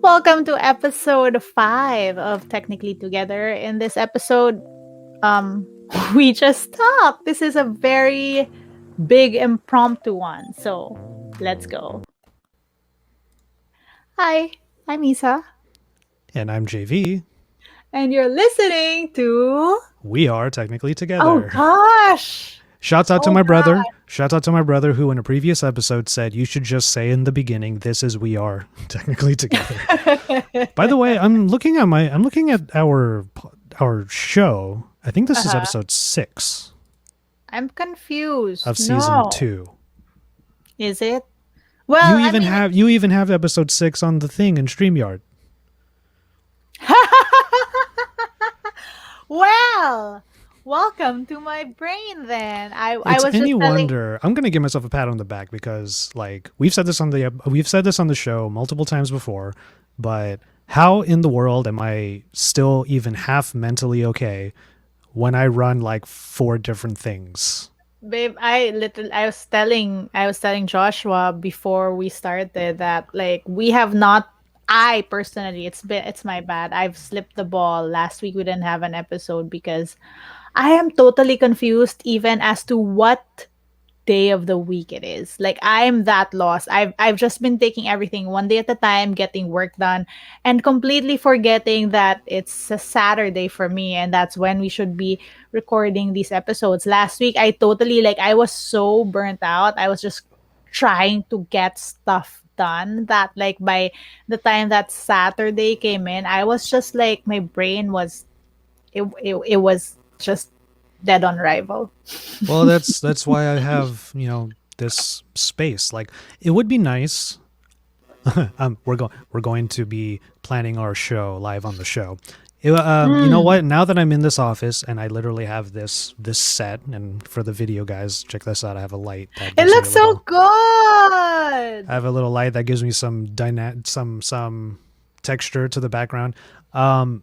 Welcome to episode 5 of Technically Together. In this episode, um, we just talk. This is a very big impromptu one. So let's go. Hi, I'm Isa, And I'm JV. and you're listening to. We are technically Oh together. gosh! Shouts out to Oh my god! brother. Shouts out to my brother who in a previous episode said you should just say in the beginning, this is we are technically together. By the way, I'm looking at our show. I think this is Uh-huh. episode 6 I'm confused. of season No. 2. Is it? Well, I mean. You even have episode 6 on the thing in StreamYard. Well, welcome to my brain then. I It's was just any telling. wonder. I'm gonna give myself a pat on the back because like we've said this on the show multiple times before, but how in the world am I still even half mentally okay when I run like 4 different things? Babe, I was telling Joshua before we started that like we have not. I personally, it's my bad. I've slipped the ball. Last week we didn't have an episode because I am totally confused even as to what day of the week it is. Like I'm that lost. I've just been taking everything one day at a time, getting work done, and completely forgetting that it's a Saturday for me and that's when we should be recording these episodes. Last week I was so burnt out. I was just trying to get stuff done that like by the time that Saturday came in, I was just like my brain was it was just dead on arrival. Well, that's why I have, this space. Like it would be nice. We're going to be planning our show live on the show. You know Mm. what? Now that I'm in this office and I literally have this set, and for the video guys, check this out. I have a light that It gives me looks a so little. good. I have a little light that gives me some texture to the background. Um,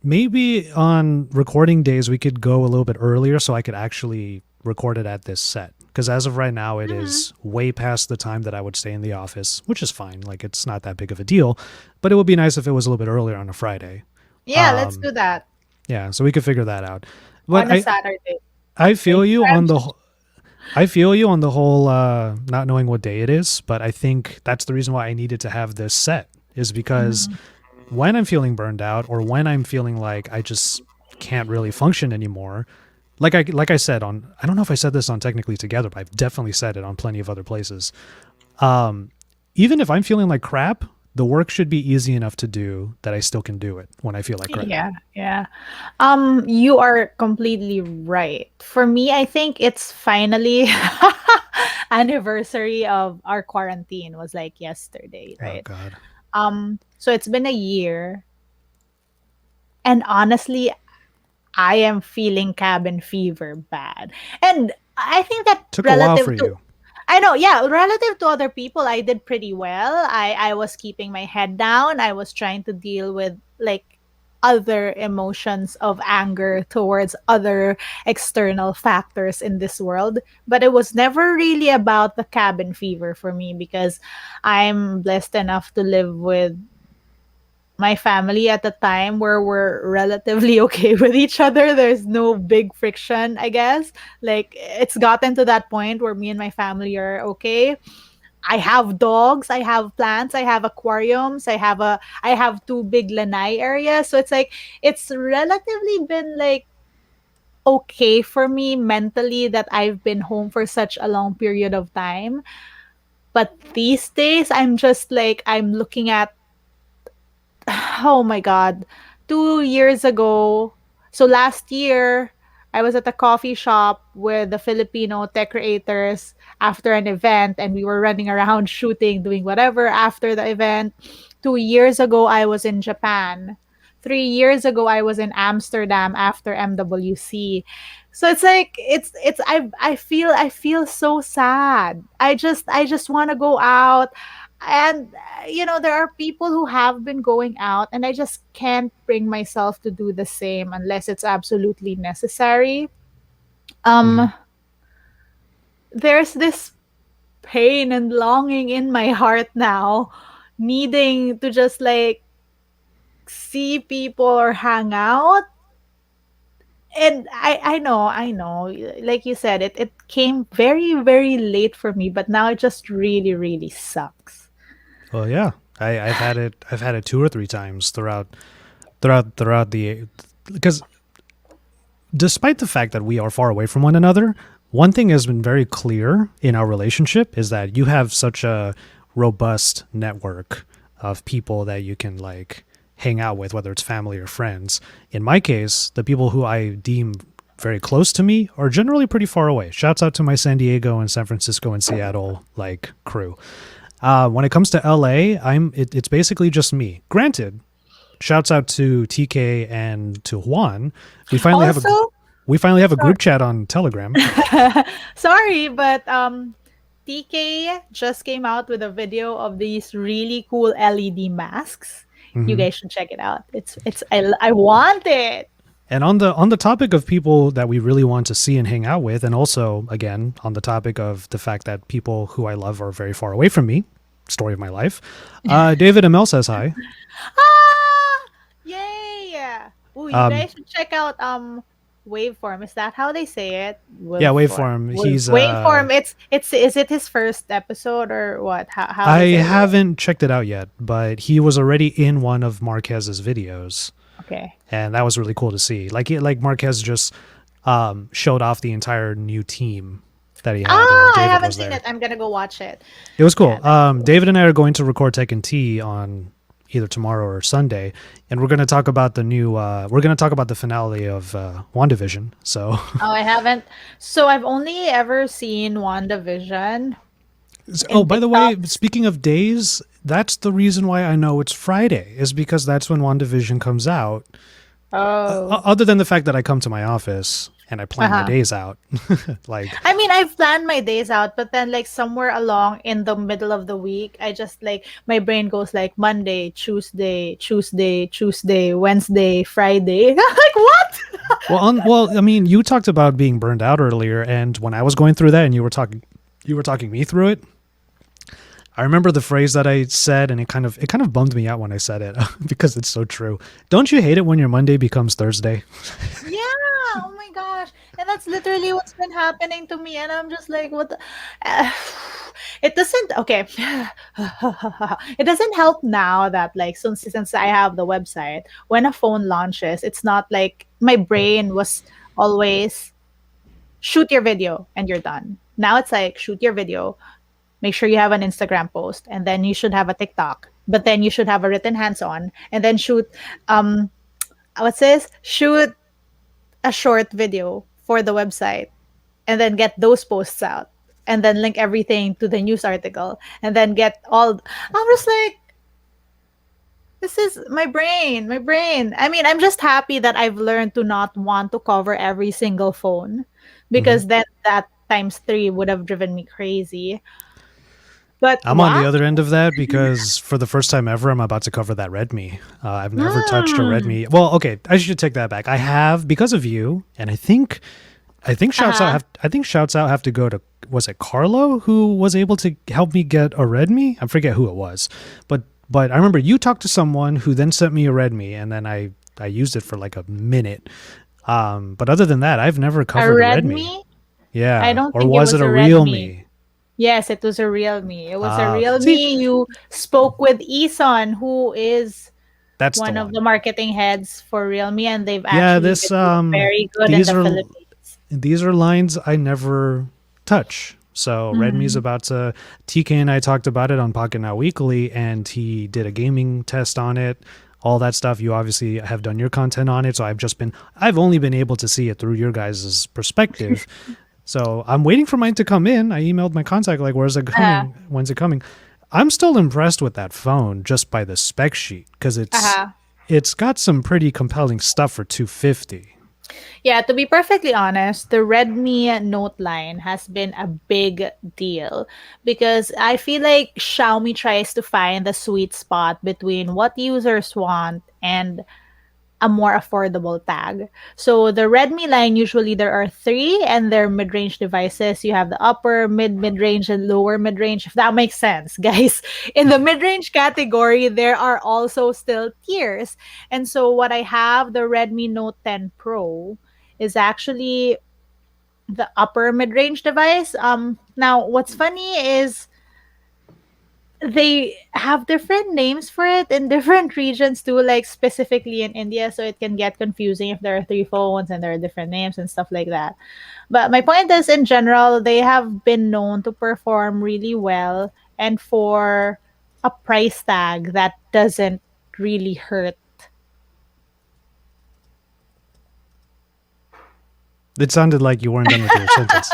Maybe on recording days we could go a little bit earlier so I could actually record it at this set. Because as of right now, it Mhm. is way past the time that I would stay in the office, which is fine. Like it's not that big of a deal, but it would be nice if it was a little bit earlier on a Friday. Yeah, let's Um, do that yeah, so we could figure that out. But on a Saturday. I Like feel you I'm on the just I feel you on the whole not knowing what day it is, but I think that's the reason why I needed to have this set is because Mhm. when I'm feeling burned out or when I'm feeling like I just can't really function anymore, like I said on I don't know if I said this on Technically Together, but I've definitely said it on plenty of other places. Um, Even if I'm feeling like crap, the work should be easy enough to do that I still can do it when I feel like crap. yeah, yeah. You are completely right. For me, I think it's finally anniversary of our quarantine was like yesterday, Oh right? God. So it's been a year, and honestly, I am feeling cabin fever bad. And I think that Took a while for relative to you. I know, yeah, relative to other people, I did pretty well. I was keeping my head down. I was trying to deal with like other emotions of anger towards other external factors in this world, but it was never really about the cabin fever for me because I'm blessed enough to live with my family at the time where we're relatively okay with each other. There's no big friction, I guess. Like it's gotten to that point where me and my family are okay. I have dogs, I have plants, I have aquariums, I have two big lanai areas. So it's like it's relatively been like okay for me mentally that I've been home for such a long period of time. But these days I'm just like I'm looking at oh my god, 2 years ago, so last year I was at a coffee shop with the Filipino tech creators after an event, and we were running around shooting, doing whatever after the event. 2 years ago I was in Japan. 3 years ago I was in Amsterdam after MWC. So it's like I feel so sad. I just want to go out, and there are people who have been going out, and I just can't bring myself to do the same unless it's absolutely necessary. Mhm. um there's this pain and longing in my heart now needing to just like see people or hang out. And I know, like you said, it came very, very late for me, but now it just really, really sucks. Well, yeah, I've had it. I've had it two or three times throughout the because despite the fact that we are far away from one another, one thing has been very clear in our relationship is that you have such a robust network of people that you can like hang out with, whether it's family or friends. In my case, the people who I deem very close to me are generally pretty far away. Shouts out to my San Diego and San Francisco and Seattle like crew. When it comes to LA, it's basically just me. Granted, shouts out to TK and to Juan. We finally have a Also, we finally have a sorry, group chat on Telegram. sorry, but TK just came out with a video of these really cool LED masks. You Hmm. guys should check it out. I want it. And on the topic of people that we really want to see and hang out with, and also again on the topic of the fact that people who I love are very far away from me, story of my life. David ML says hi. Ah! Yay! Oh, you Um, guys should check out Waveform. Is that how they say it? yeah, Waveform. waveform. He's Waveform. It's is it his first episode or what? How I does it work? haven't checked it out yet, but he was already in one of Marquez's videos, Okay. and that was really cool to see. Like Marquez just showed off the entire new team that he had, and Ah, I David haven't was seen it. there. I'm gonna go watch it. It was Yeah, cool. that's cool. David and I are going to record Tekken T on either tomorrow or Sunday, and we're going to talk about the new. We're going to talk about the finale of WandaVision. So, Oh, I haven't. So I've only ever seen WandaVision oh, in by the way, TikToks. speaking of days, that's the reason why I know it's Friday is because that's when WandaVision comes out. Oh. Other than the fact that I come to my office and I plan my Uh-huh. days out, like, I mean, I've planned my days out, but then like somewhere along in the middle of the week, I just like my brain goes like Monday, Tuesday, Wednesday, Friday. Like what? I mean, you talked about being burned out earlier, and when I was going through that, and you were talking me through it. I remember the phrase that I said, and it kind of bummed me out when I said it because it's so true. Don't you hate it when your Monday becomes Thursday? Yeah. Oh my gosh. And that's literally what's been happening to me. And I'm just like, what the. Uh, it doesn't, okay. It doesn't help now that, like, since I have the website, when a phone launches, it's not like my brain was always shoot your video and you're done. Now it's like shoot your video, make sure you have an Instagram post, and then you should have a TikTok. But then you should have a written hands on, and then shoot um what's this? Shoot a short video for the website and then get those posts out and then link everything to the news article and then get all. I'm just like, this is my brain. I mean, I'm just happy that I've learned to not want to cover every single phone Hmm. because then that times three would have driven me crazy. But I'm on wow. the other end of that because for the first time ever, I'm about to cover that Redmi. I've never touched a Mm. Redmi. Well, okay, I should take that back. I have because of you, and I think Uh-huh. shouts out have to go to was it Carlo who was able to help me get a Redmi? I forget who it was, but I remember you talked to someone who then sent me a Redmi, and then I used it for like a minute. But other than that, I've never A covered a Redmi. Redmi? I Yeah, don't or think it was it was a a Realme? Redmi. Yes, it was a real me. It was a real See, me. You spoke with Isan, who is that's the one of the one. marketing heads for Realme, and they've Yeah, actually this been doing very good in these the are Philippines. these are lines I never touch. So Redmi's Mhm. about to TK and I talked about it on Pocket Now Weekly, and he did a gaming test on it. All that stuff. You obviously have done your content on it, so I've only been able to see it through your guys' perspective. So I'm waiting for mine to come in. I emailed my contact like, "Where's it Uh-huh. coming? When's it coming?" I'm still impressed with that phone just by the spec sheet because Uh-huh. it's got some pretty compelling stuff for 250. Yeah, to be perfectly honest, the Redmi Note line has been a big deal because I feel like Xiaomi tries to find the sweet spot between what users want and a more affordable tag. So the Redmi line, usually there are three, and they're mid-range devices. You have the upper, mid-range, and lower mid-range. If that makes sense, guys. In the mid-range category, there are also still tiers. And so what I have, the Redmi Note 10 Pro, is actually the upper mid-range device. Now what's funny is they have different names for it in different regions too, like specifically in India, so it can get confusing if there are three phones and there are different names and stuff like that. But my point is, in general, they have been known to perform really well, and for a price tag that doesn't really hurt. It sounded like you weren't done with your sentence.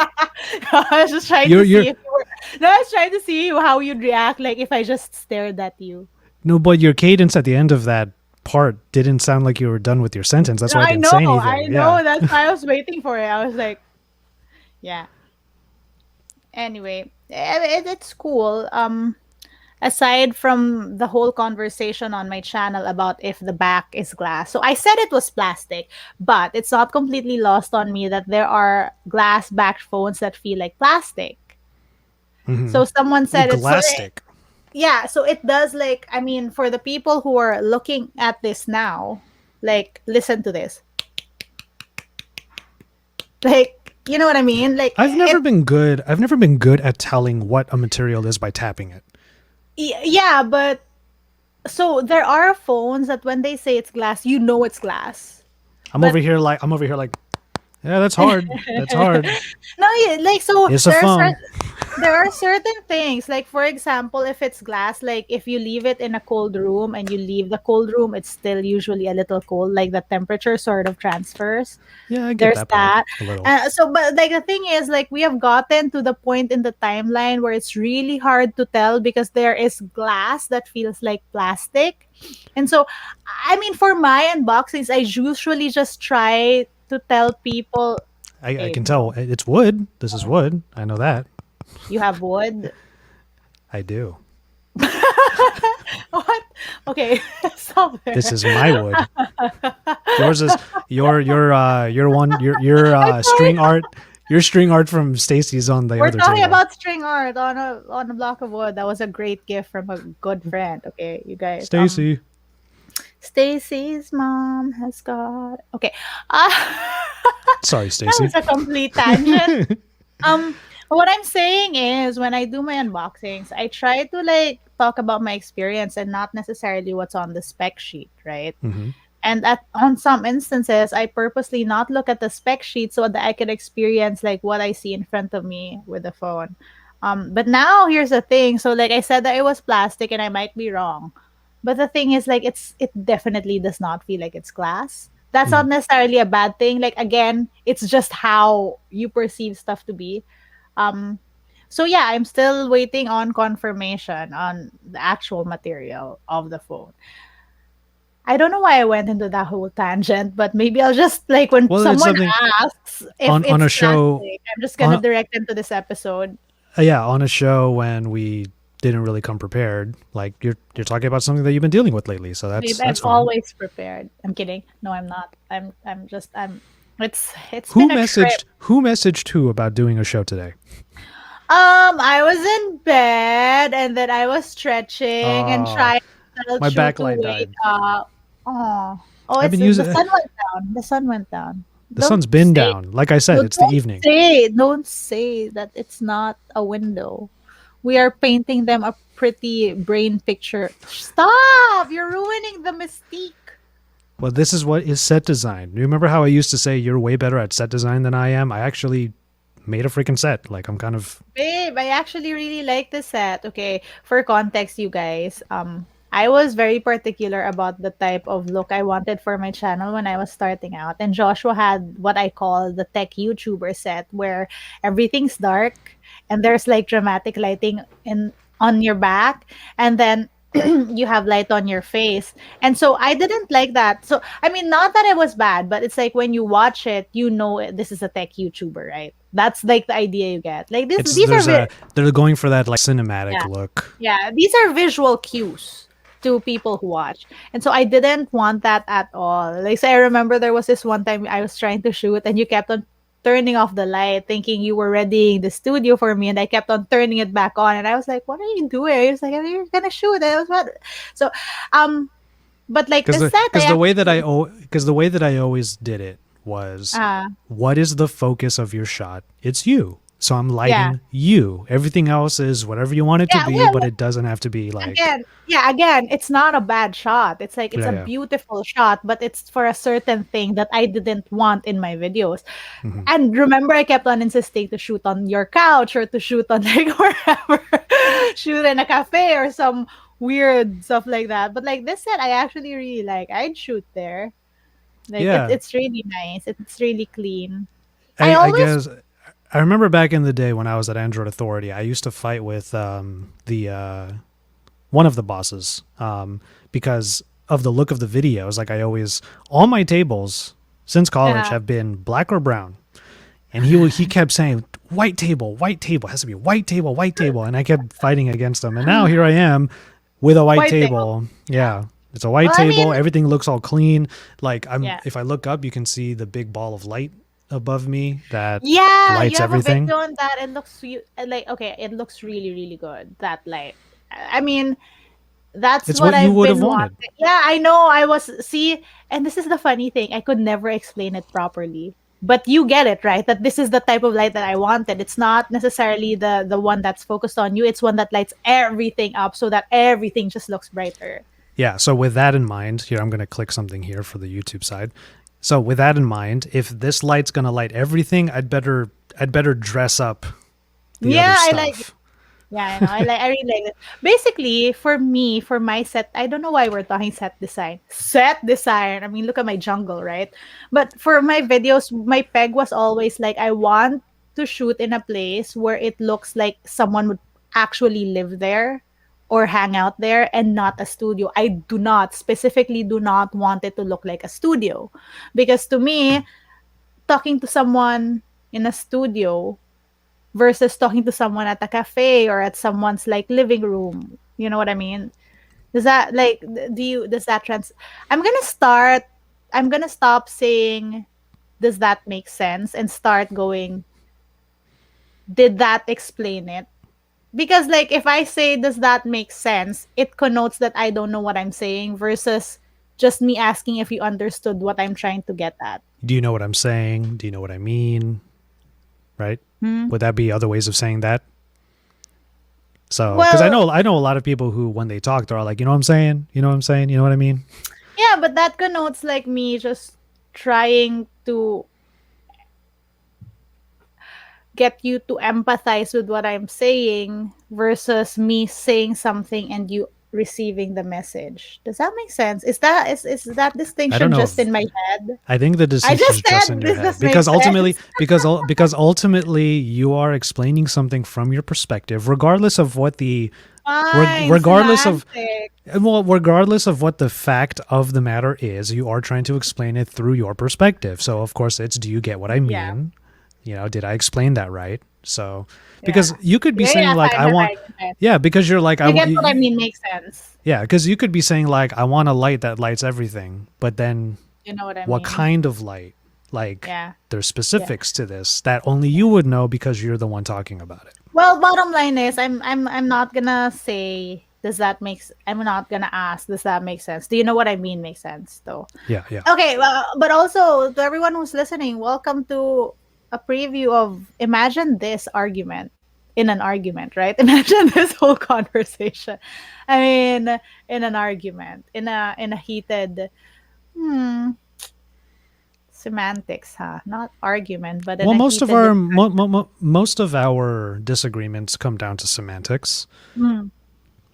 I was just trying to You're see if you were. No, I was trying to see how you'd react, like if I just stared at you. no, but your cadence at the end of that part didn't sound like you were done with your sentence. That's No, why I I didn't know, say I anything. Yeah. know. That's why I was waiting for it. I was like, yeah. Anyway, it's cool. Aside from the whole conversation on my channel about if the back is glass, so I said it was plastic, but it's not completely lost on me that there are glass backed phones that feel like plastic. So someone Ooh, said it. So Glastic. yeah, so it does, like, I mean, for the people who are looking at this now, like, listen to this. Like, you know what I mean? Like, I've never been good. I've never been good at telling what a material is by tapping it. yeah, but so there are phones that when they say it's glass, you know it's glass. But I'm over here like, yeah, that's hard. That's hard. no, yeah, like, so It's a phone. there are certain things, like for example, if it's glass, like if you leave it in a cold room and you leave the cold room, it's still usually a little cold, like the temperature sort of transfers. Yeah, I get There's that part that. a little. So but like the thing is, like, we have gotten to the point in the timeline where it's really hard to tell because there is glass that feels like plastic. And so, I mean, for my unboxings, I usually just try to tell people, I hey can tell bro, it's wood. This is wood. I know that. you have wood. I do. What? Okay, stop This there. is my wood. Yours is your one your I'm sorry. string art. Your string art from Stacy's on the We're other talking table. about string art on a block of wood. That was a great gift from a good friend. Okay, you guys. Stacy. Stacy's mom has got. Okay. Sorry, That Stacy. was a complete tangent. What I'm saying is, when I do my unboxings, I try to, like, talk about my experience and not necessarily what's on the spec sheet, right? And at on some instances, I purposely not look at the spec sheet so that I could experience, like, what I see in front of me with the phone. But now here's the thing. So, like I said, that it was plastic, and I might be wrong. But the thing is, like, it definitely does not feel like it's glass. That's not necessarily a bad thing. Like, again, it's just how you perceive stuff to be. Um, so yeah, I'm still waiting on confirmation on the actual material of the phone. I don't know why I went into that whole tangent, but maybe I'll just, like, when Well, it's someone something asks if on it's a show plastic, I'm just gonna on direct them to this episode. yeah, on a show when we didn't really come prepared. Like you're talking about something that you've been dealing with lately, so Babe, I'm that's fine. always prepared. I'm kidding. No, I'm not. I'm just I'm it's Who been a trip. messaged who messaged who about doing a show today? I was in bed, and then I was stretching and Oh, trying to tell my Chu to backline wake died. up. Oh, oh, I've it's been the using sun went down. The sun went down. the Don't sun's been say, down. Like I said, no, it's the evening. don't say that it's not a window. We are painting them a pretty brain picture. Stop! You're ruining the mystique. Well, this is what is set design. You remember how I used to say you're way better at set design than I am? I actually made a freaking set. Like I'm kind of Babe, I actually really like the set. Okay, for context, you guys, I was very particular about the type of look I wanted for my channel when I was starting out. And Joshua had what I call the tech YouTuber set, where everything's dark and there's, like, dramatic lighting in on your back, and then you have light on your face. And so I didn't like that. So I mean, not that it was bad, but it's like when you watch it, you know this is a tech YouTuber, right? That's like the idea you get. Like it's these are they're going for that like cinematic yeah, look. yeah, these are visual cues. to people who watch. And so I didn't want that at all. Like, so I remember there was this one time I was trying to shoot and you kept on turning off the light thinking you were readying the studio for me, and I kept on turning it back on, and I was like, what are you doing? He was like, you're gonna shoot. And I was what? So um but like Because the set I the way that actually because the way that I always did it was, uh what is the focus of your shot? It's you. So I'm yeah. lighting you. Everything else is whatever you want it to Yeah, be, but well, it doesn't have to be like, again, yeah, again, it's not a bad shot. It's like it's yeah, a yeah. beautiful shot, but it's for a certain thing that I didn't want in my videos. Hmm. And remember, I kept on insisting to shoot on your couch or to shoot on like wherever, shoot in a cafe or some weird stuff like that. But like this set, I actually really like. I'd shoot there. Like Yeah. it's really nice. It's really clean. I I always guess I remember back in the day when I was at Android Authority, I used to fight with the one of the bosses because of the look of the videos. Like I always, all my tables since college yeah. have been black or brown, and he kept saying white table has to be white table, and I kept fighting against him. And now here I am with a white White tail. table. Yeah. Yeah, it's a white Well, I table. mean, Everything looks all clean. Like I'm, yeah. if I look up, you can see the big ball of light above me that Yeah, you lights have a everything. video on that. It looks like okay, it looks really, really good. That light. I mean, that's It's what what you I've would have been wanted. wanting. Yeah, I know. I was see, and this is the funny thing. I could never explain it properly. But you get it, right? That this is the type of light that I wanted. It's not necessarily the one that's focused on you. It's one that lights everything up so that everything just looks brighter. Yeah. So with that in mind, here I'm going to click something here for the YouTube side. So with that in mind, if this light's going to light everything, I'd better dress up the other Yeah, I like stuff. Yeah, I know. I really like it. Basically, for me, for my set, I don't know why we're talking set design. Set design. I mean, look at my jungle, right? But for my videos, my peg was always like I want to shoot in a place where it looks like someone would actually live there or hang out there and not a studio. I do not specifically do not want it to look like a studio because to me, talking to someone in a studio versus talking to someone at a cafe or at someone's like living room. You know what I mean? Does that like do you does that trans I'm gonna start I'm gonna stop saying does that make sense and start going did that explain it? Because like if I say does that make sense, it connotes that I don't know what I'm saying versus just me asking if you understood what I'm trying to get at. Do you know what I'm saying? Do you know what I mean? Right? Hmm? Would that be other ways of saying that? So, because Well, I know a lot of people who, when they talk, they're all like, you know what I'm saying? You know what I'm saying? You know what I mean? yeah, but that connotes like me just trying to get you to empathize with what I'm saying versus me saying something and you receiving the message. Does that make sense? Is that I don't distinction know just if in my head? I think the I distinction is just just in said your this head does make because ultimately, sense. because ultimately, you are explaining something from your perspective, regardless of what the Fine, regardless of semantic. well, regardless of what the fact of the matter is, you are trying to explain it through your perspective. So, of course, it's do you get what I Yeah, mean? You know, did I explain that right? So, yeah. because you could be Yeah, saying yeah, like, fine, I fine, want, fine, fine. yeah, because you're like, I You want, get what I mean makes sense. yeah, because you could be saying like, I want a light that lights everything, but then You know what I what mean? kind of light? Like, Yeah. there's Yeah. specifics to this that only you would know because you're the one talking about it. Well, bottom line is I'm not gonna say does that I'm not gonna ask does that make sense? Do you know what I mean makes sense though? Yeah, yeah. Okay, well, but also to everyone who's listening, welcome to a preview of imagine this argument in an argument, right? Imagine this whole conversation. I mean, in an argument, in a heated hmm, semantics, huh? Not argument, but in Well, a heated most of our disagreements come down to semantics discussion.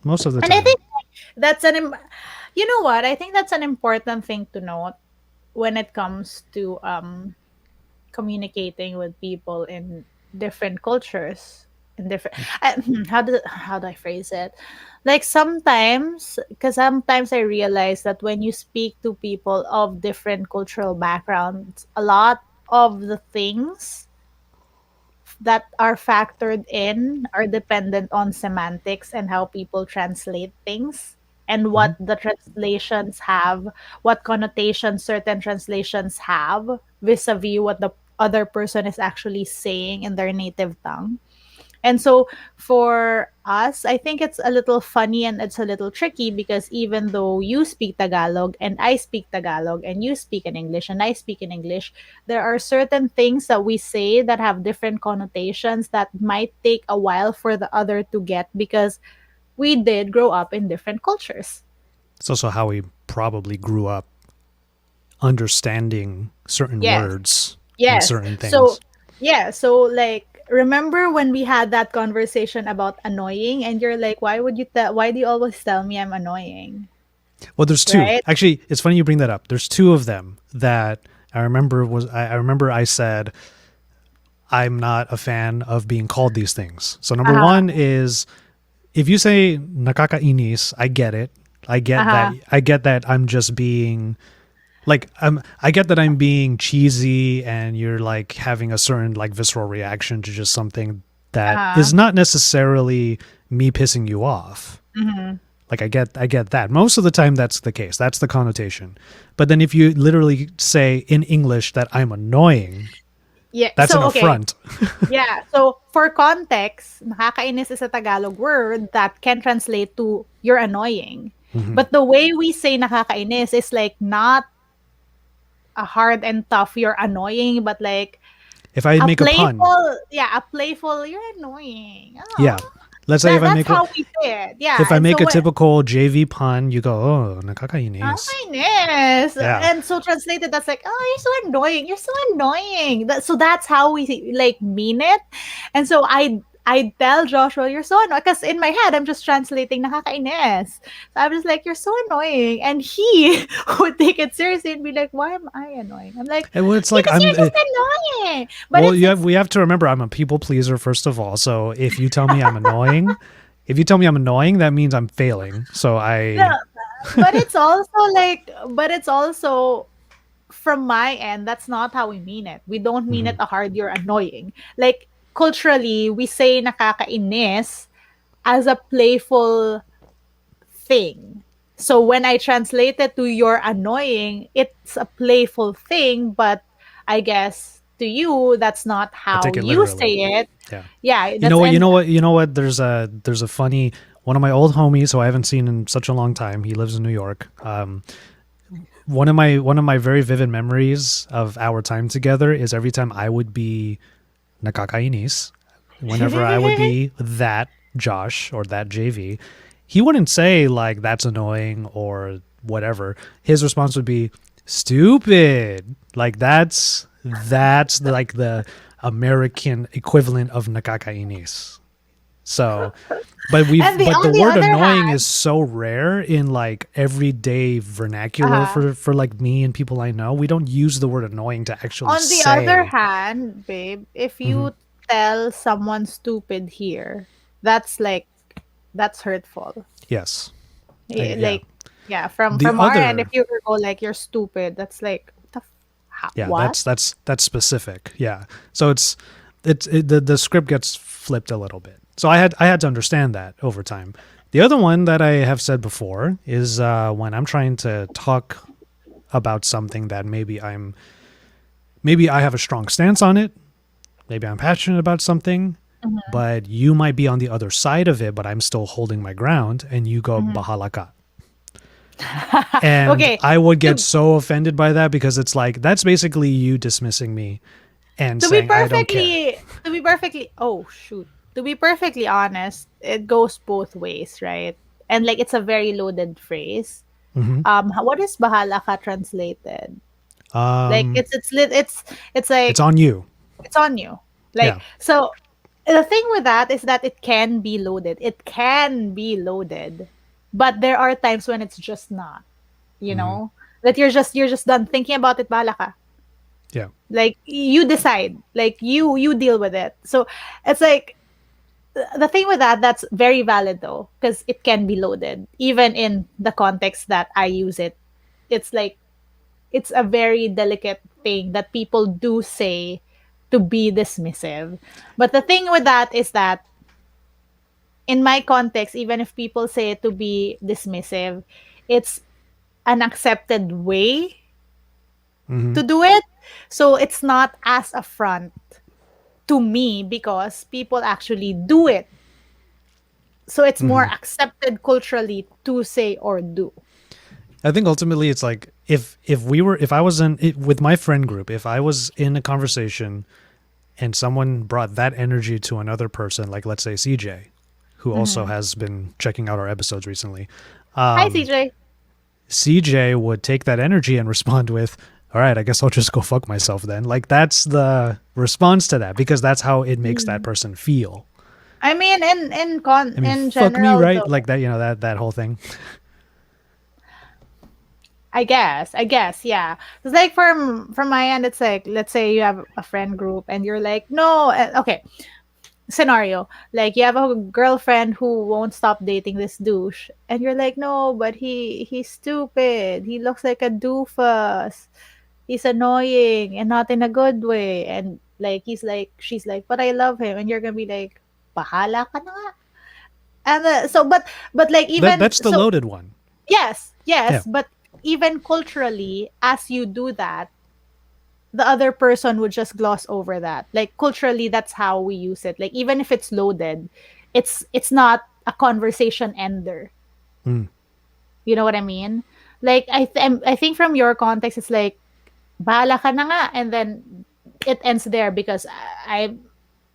most of the And I time. think that's an you know what? I think that's an important thing to note when it comes to communicating with people in different cultures in different how do I phrase it? Like sometimes because sometimes I realize that when you speak to people of different cultural backgrounds, a lot of the things that are factored in are dependent on semantics and how people translate things and Hmm. what the translations have, what connotations certain translations have vis-a-vis what the other person is actually saying in their native tongue. And so for us, I think it's a little funny and it's a little tricky because even though you speak Tagalog and I speak Tagalog and you speak in English and I speak in English, there are certain things that we say that have different connotations that might take a while for the other to get because we did grow up in different cultures. It's also how we probably grew up understanding certain Yes. words and Yes. certain So, things. yeah. So, like, remember when we had that conversation about annoying, and you're like, why do you always tell me I'm annoying? Well, there's two. Right? Actually, it's funny you bring that up. There's two of them that I remember I said I'm not a fan of being called these things. So number Uh-huh. one is if you say nakakainis, I get it. I get that. Uh-huh. I get that I'm just being I get that I'm being cheesy and you're like having a certain like visceral reaction to just something that Uh-huh. is not necessarily me pissing you off. Mm-hmm. Like I get that. Most of the time that's the case. That's the connotation. But then if you literally say in English that I'm annoying, Yeah. that's an So, okay. affront. Yeah. So, for context, nakakainis is a Tagalog word that can translate to you're annoying. Hmm. But the way we say nakakainis is like not a hard and tough, you're annoying, but like If I make a pun, a playful, you're annoying. Oh, yeah. Let's say that's how we say it. if Yeah. I And make so a when typical JV pun, you go, "Oh, nakakainis." kindness. Yeah. And so translated, that's like, oh, you're so annoying. You're so annoying. So that's how we like mean it. And so I tell Joshua, you're so annoying. Because in my head, I'm just translating nakakainis. So I was like, you're so annoying. And he would take it seriously and be like, why am I annoying? I'm like, And well, it's like because you're just annoying. But well, it's we have to remember I'm a people pleaser first of all. So if you tell me I'm annoying, if you tell me I'm annoying, that means I'm failing. So no, I but it's also from my end, that's not how we mean it. We don't mean it mhm. a hard, you're annoying. Like, culturally, we say nakakainis as a playful thing. So when I translate it to you're annoying, it's a playful thing, but I guess to you, that's not I how take it you literally. say it. Yeah. Yeah, You know that's what? and You know what? There's a funny one of my old homies who I haven't seen in such a long time. He lives in New York. One of my very vivid memories of our time together is every time I would be nakakainis, whenever I would be that Josh or that JV, he wouldn't say like that's annoying or whatever. His response would be stupid. Like that's like the American equivalent of nakakainis. So, and but the on the word other annoying is hand, so rare in like everyday vernacular uh for like me and people I know. We don't use the word annoying to actually on the other say. hand, babe, if Mhm. you tell someone stupid here, that's like that's hurtful. Yes. Yeah. Like, yeah, The from our end, if other, you were go like you're stupid, that's like yeah, what? that's specific. Yeah. So the script gets flipped a little bit. So I had to understand that over time. The other one that I have said before is when I'm trying to talk about something that maybe I have a strong stance on it, maybe I'm passionate about something, Mhm, but you might be on the other side of it, but I'm still holding my ground, and you go mhm. bahala ka. And Okay, I would get to so offended by that because it's like that's basically you dismissing me and to be saying I don't care. perfectly oh shoot. To be perfectly honest, it goes both ways, right? And like it's a very loaded phrase. Hmm. What is bahala ka translated? Like Um, it's it's like on you. it's on you. Like, Yeah. so the thing with that is that it can be loaded. It can be loaded. But there are times when it's just not, you Hmm. know? That you're just done thinking about it, bahala ka. Yeah. Like you decide. Like you deal with it. So it's like the thing with that that's very valid though, because it can be loaded. Even in the context that I use it. It's like it's a very delicate thing that people do say to be dismissive. But the thing with that is that in my context, even if people say it to be dismissive, it's an accepted way Mm-hmm. to do it. So it's not as affront to me because people actually do it. So it's more Mm-hmm. accepted culturally to say or do. I think ultimately it's like if I was in it, with my friend group, if I was in a conversation and someone brought that energy to another person, like let's say CJ, who also Mhm. has been checking out our episodes recently, Hi, um, CJ. CJ would take that energy and respond with, "All right, I guess I'll just go fuck myself then." Like that's the response to that because that's how it makes that Mm. person feel. I mean, I mean, in fuck me, general, right? though, Like that, that whole thing. I guess, yeah. It's like from my end, it's like let's say you have a friend group and you're like, no, okay, scenario like you have a girlfriend who won't stop dating this douche, and you're like, no, but he's stupid. He looks like a doofus. He's annoying and not in a good way. And like she's like, but I love him, and you're gonna be like, bahala ka na nga. And so but like even That's the so loaded one. yes, Yeah. yes, but even culturally, as you do that, the other person would just gloss over that. Like culturally, that's how we use it. Like even if it's loaded, it's not a conversation ender. Mm. You know what I mean? Like I think from your context, it's like bahala ka na nga, and then it ends there because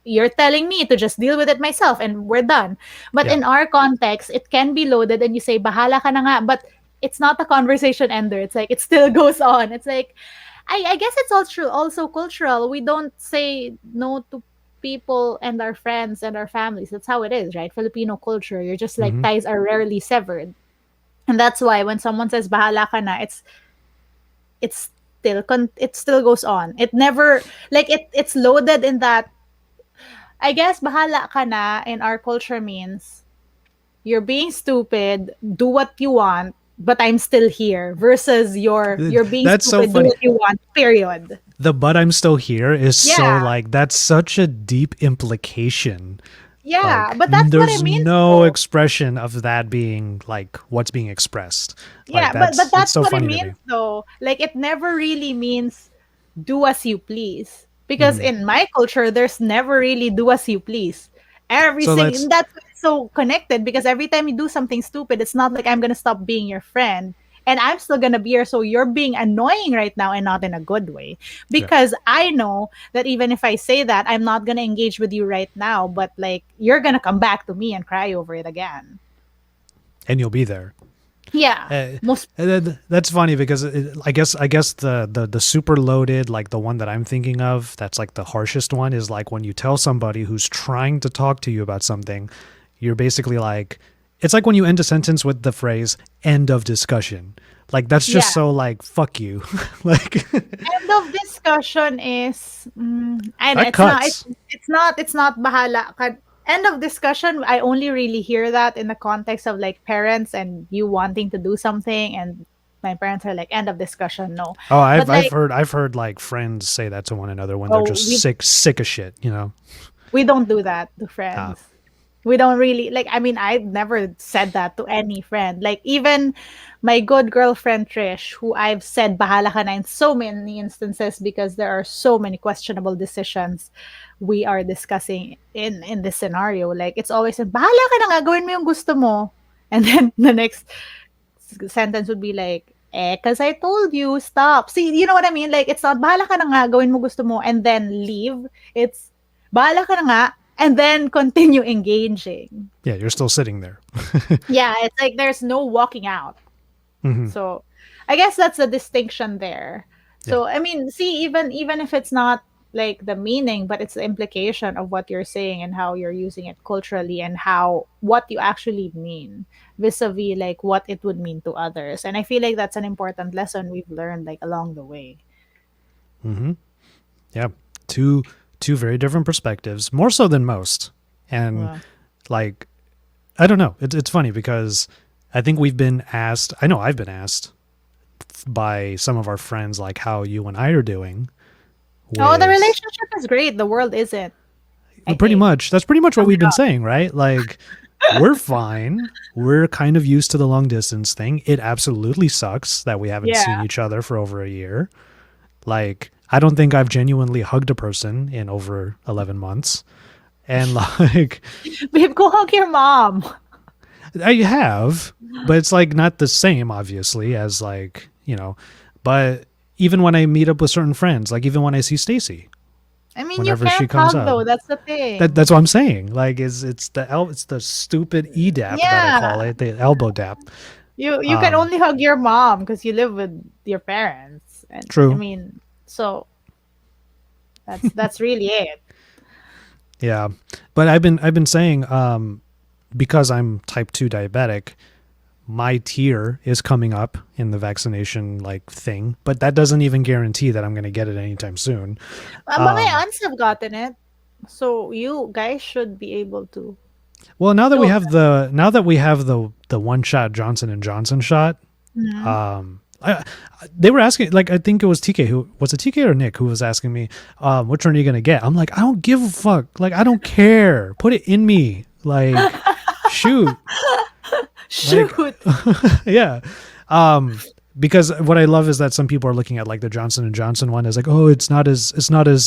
you're telling me to just deal with it myself and we're done. But Yeah. in our context, it can be loaded and you say bahala ka na nga, but it's not a conversation ender. It's like it still goes on. It's like I guess it's also cultural. We don't say no to people and our friends and our families. That's how it is, right? Filipino culture. You're just like Mm-hmm. ties are rarely severed. And that's why when someone says bahala ka na, it's it still goes on. It never like it's loaded in that. I guess bahala ka na in our culture means you're being stupid, do what you want, but I'm still here versus you're being That's so stupid, do funny. what you want, period. The "but I'm still here" is so Yeah. like that's such a deep implication. Yeah, Like but that's what there's it means no though. expression of that being like what's being expressed. Like Yeah, but it's that's so what it funny to means me. though. Like it never really means do as you please. Because Mm-hmm. in my culture, there's never really do as you please. Every So single that's that's why it's so connected because every time you do something stupid, it's not like I'm gonna stop being your friend. And I'm still gonna be here. So you're being annoying right now and not in a good way. yeah, Because I know that even if I say that, I'm not gonna engage with you right now, but like you're gonna come back to me and cry over it again. and you'll be there. Yeah. Uh, Most that's funny because I guess the super loaded like the one that I'm thinking of that's like the harshest one is like when you tell somebody who's trying to talk to you about something, you're basically like it's like when you end a sentence with the phrase "end of discussion." Like that's just yeah. so like fuck you, like End of discussion is and that cuts. it's not bahala ka. End of discussion, I only really hear that in the context of like parents and you wanting to do something, and my parents are like end of discussion, no. Oh, But like I've heard like friends say that to one another when they're oh, just sick of shit, you know. we don't do that to Ah, friends. We don't really like I mean, I've never said that to any friend. Like even my good girlfriend Trish, who I've said bahala ka na in so many instances because there are so many questionable decisions we are discussing in this scenario. Like it's always bahala ka na nga, gawin mo yung gusto mo. And then the next sentence would be like, cause I told you, stop. See, you know what I mean? Like, it's not, bahala ka na nga, gawin mo gusto mo, and then leave. It's, bahala ka na nga, and then continue engaging. yeah, you're still sitting there. Yeah, it's like there's no walking out. Hmm. So, I guess that's the distinction there. Yeah. So, I mean, see, even if it's not like the meaning, but it's the implication of what you're saying and how you're using it culturally and how what you actually mean vis-a-vis like what it would mean to others. And I feel like that's an important lesson we've learned like along the way. Hmm. Yeah. Two two very different perspectives, more so than most. And Yeah. like I don't know. It's funny because I think we've been asked. I know I've been asked by some of our friends like how you and I are doing Oh, the with relationship is great. The world isn't, I pretty think. much that's pretty much what Sum we've it been up. saying, right? Like we're fine. We're kind of used to the long distance thing. It absolutely sucks that we haven't Yeah. seen each other for over a year. Like, I don't think I've genuinely hugged a person in over 11 months. And like, Babe, go hug your mom. I have, but it's like not the same, obviously, as like, but even when I meet up with certain friends, like even when I see Stacy, I mean, you whenever she can't comes hug up, though. That's the that's thing. what I'm saying. Like, it's the stupid EDAP that I call Yeah. it, the elbow dap. You can Um, only hug your mom because you live with your parents. And I True. mean, so that's really it. Yeah, but I've been saying because I'm type 2 diabetic, my tier is coming up in the vaccination like thing, but that doesn't even guarantee that I'm going to get it anytime soon. But my Um, aunts have gotten it. So you guys should be able to. well, now that Two we of have the one shot Johnson and Johnson shot, them. um, they were asking, like, I think it was TK, who was it, TK or Nick, who was asking me, which one are you going to get? I'm like, I don't give a fuck. Like, I don't care. Put it in me. Like, shoot. Like, Shoot. yeah. Um, because what I love is that some people are looking at like the Johnson and Johnson one as like, oh, it's not as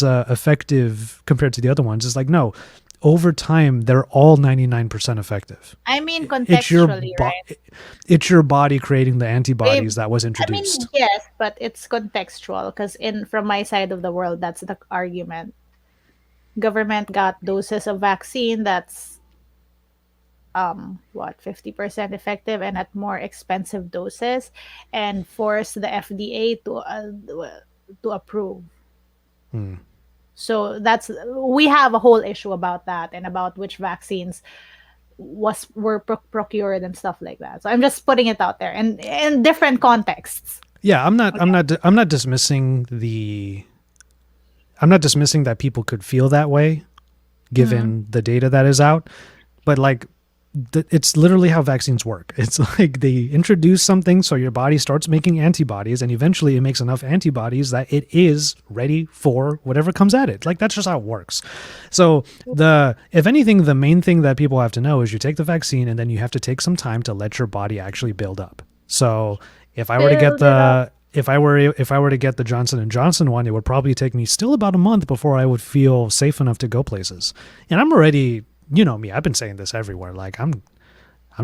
effective compared to the other ones. It's like, no, over time they're all 99% effective. I mean, It's your contextually, right? it's your body creating the Babe, antibodies that was I mean, introduced. yes, but it's contextual because in from my side of the world, that's the argument. Government got doses of vaccine that's what 50% effective and at more expensive doses, and force the FDA to approve. Hmm. So that's we have a whole issue about that and about which vaccines were procured and stuff like that. So I'm just putting it out there and in different contexts. Yeah, Okay. I'm not dismissing I'm not dismissing that people could feel that way Mhm. given the data that is out, but like it's literally how vaccines work. It's like they introduce something so your body starts making antibodies, and eventually it makes enough antibodies that it is ready for whatever comes at it. Like that's just how it works. So the if anything, the main thing that people have to know is you take the vaccine and then you have to take some time to let your body actually build up. So if I were to get Build it up. the if I were to get the Johnson and Johnson one, it would probably take me still about a month before I would feel safe enough to go places. And I'm already, you know me, I've been saying this everywhere. Like I'm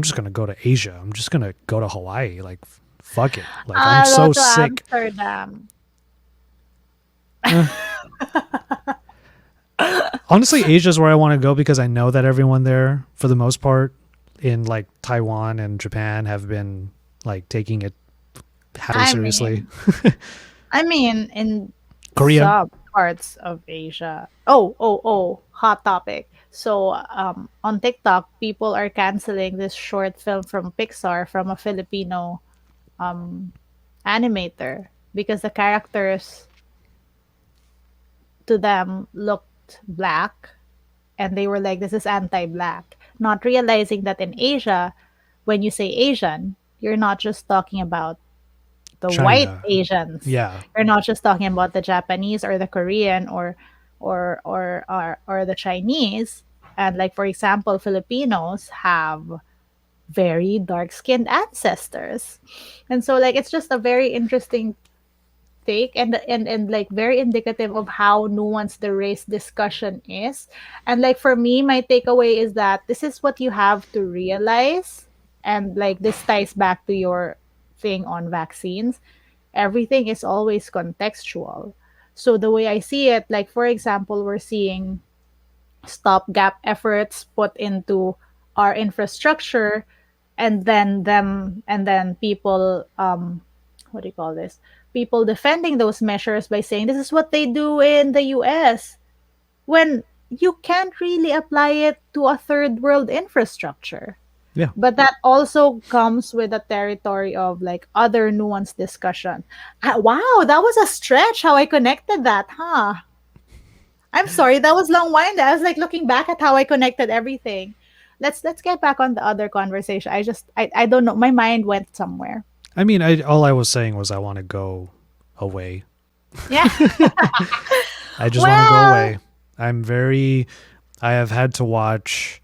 just gonna go to Asia. I'm just gonna go to Hawaii. Like fuck it. Like I'm I'll so go to sick. Amsterdam. Eh. Honestly, Asia's where I want to go because I know that everyone there, for the most part, in like Taiwan and Japan, have been like taking it halfway I seriously. mean, in Korea, some parts of Asia. Oh, hot topic. So, on TikTok, people are canceling this short film from Pixar from a Filipino um animator because the characters to them looked black and they were like, this is anti-black, not realizing that in Asia, when you say Asian, you're not just talking about the white China. Asians. Yeah. You're not just talking about the Japanese or the Korean or the Chinese. And like for example, Filipinos have very dark skinned ancestors. And so like it's just a very interesting take and like very indicative of how nuanced the race discussion is. And like for me, my takeaway is that this is what you have to realize. And like this ties back to your thing on vaccines. Everything is always contextual. So the way I see it, like for example, we're seeing stopgap efforts put into our infrastructure, and then people what do you call this? People defending those measures by saying this is what they do in the US, when you can't really apply it to a third world infrastructure. Yeah. But that also comes with a territory of like other nuanced discussion. Wow, that was a stretch how I connected that, huh? I'm sorry, that was long-winded. I was like looking back at how I connected everything. Let's get back on the other conversation. I don't know. My mind went somewhere. I mean, I all I was saying was I want to go away. Yeah. I just want to go Well, away. I'm very. I have had to watch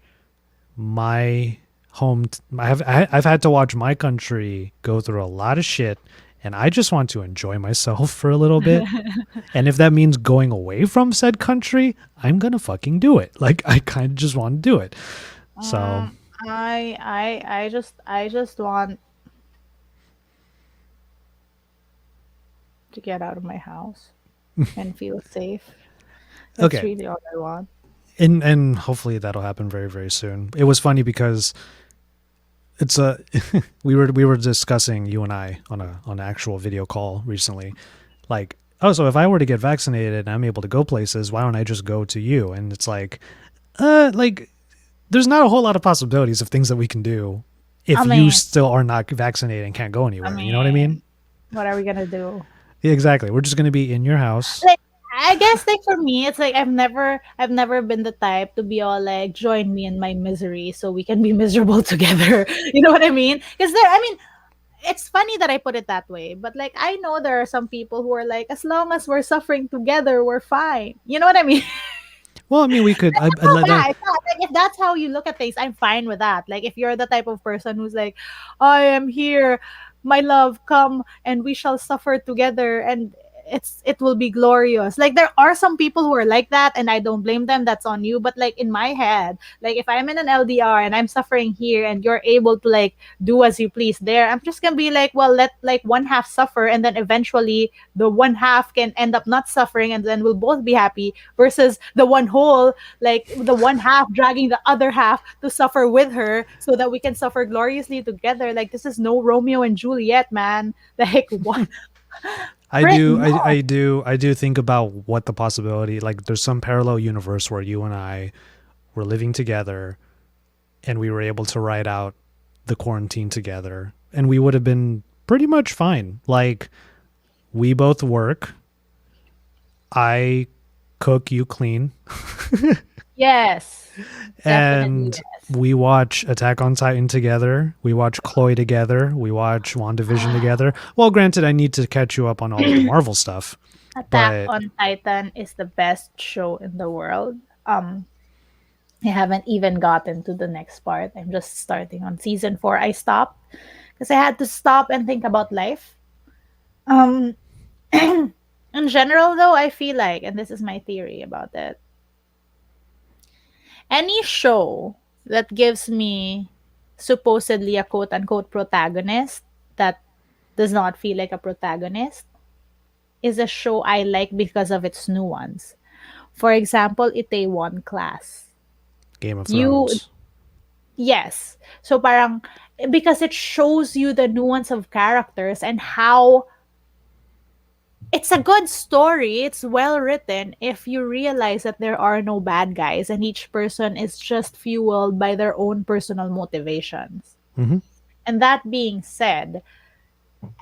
my I've had to watch my country go through a lot of shit, and I just want to enjoy myself for a little bit. And if that means going away from said country, I'm gonna fucking do it. Like I kind of just want to do it. So Um, I just want to get out of my house and feel safe. That's okay, really all I want. and hopefully that'll happen very very soon. It was funny because it's a we were discussing, you and I, on an actual video call recently, like, oh, so if I were to get vaccinated and I'm able to go places, why don't I just go to you? And it's like there's not a whole lot of possibilities of things that we can do I if you mean, still are not vaccinated and can't go I anywhere. You know what I mean? mean, what are we gonna do? Yeah, exactly. We're just going to be in your house. Like, I guess like for me, it's like I've never been the type to be all like join me in my misery so we can be miserable together. You know what I mean? Because I mean, it's funny that I put it that way, but like I know there are some people who are like, as long as we're suffering together, we're fine. You know what I mean? Well, I mean, we could. I Oh, let yeah, it's not like if that's how you look at things, I'm fine with that. Like if you're the type of person who's like, I am here, my love, come and we shall suffer together and it will be glorious. Like there are some people who are like that and I don't blame them, that's on you. But like in my head, like if I'm in an LDR and I'm suffering here and you're able to like do as you please there, I'm just gonna be like, well, let like one half suffer and then eventually the one half can end up not suffering and then we'll both be happy versus the one whole, like the one half dragging the other half to suffer with her so that we can suffer gloriously together. Like this is no Romeo and Juliet, man. Like what? I Frick, do. no. I do think about what the possibility. Like, there's some parallel universe where you and I were living together, and we were able to ride out the quarantine together, and we would have been pretty much fine. Like, we both work. I cook, you clean, Yes, definitely and yes. we watch Attack on Titan together. We watch Chloe together. We watch WandaVision together. Well, granted, I need to catch you up on all of the Marvel stuff, Attack but on Titan is the best show in the world. I haven't even gotten to the next part. I'm just starting on season 4. I stopped because I had to stop and think about life. Um, in general, though, I feel like, and this is my theory about it, any show that gives me supposedly a quote unquote protagonist that does not feel like a protagonist is a show I like because of its nuance. For example, Itaewon Class. Game of You Thrones. Yes. So parang because it shows you the nuance of characters and how it's a good story. It's well written if you realize that there are no bad guys and each person is just fueled by their own personal motivations. Hmm. And that being said,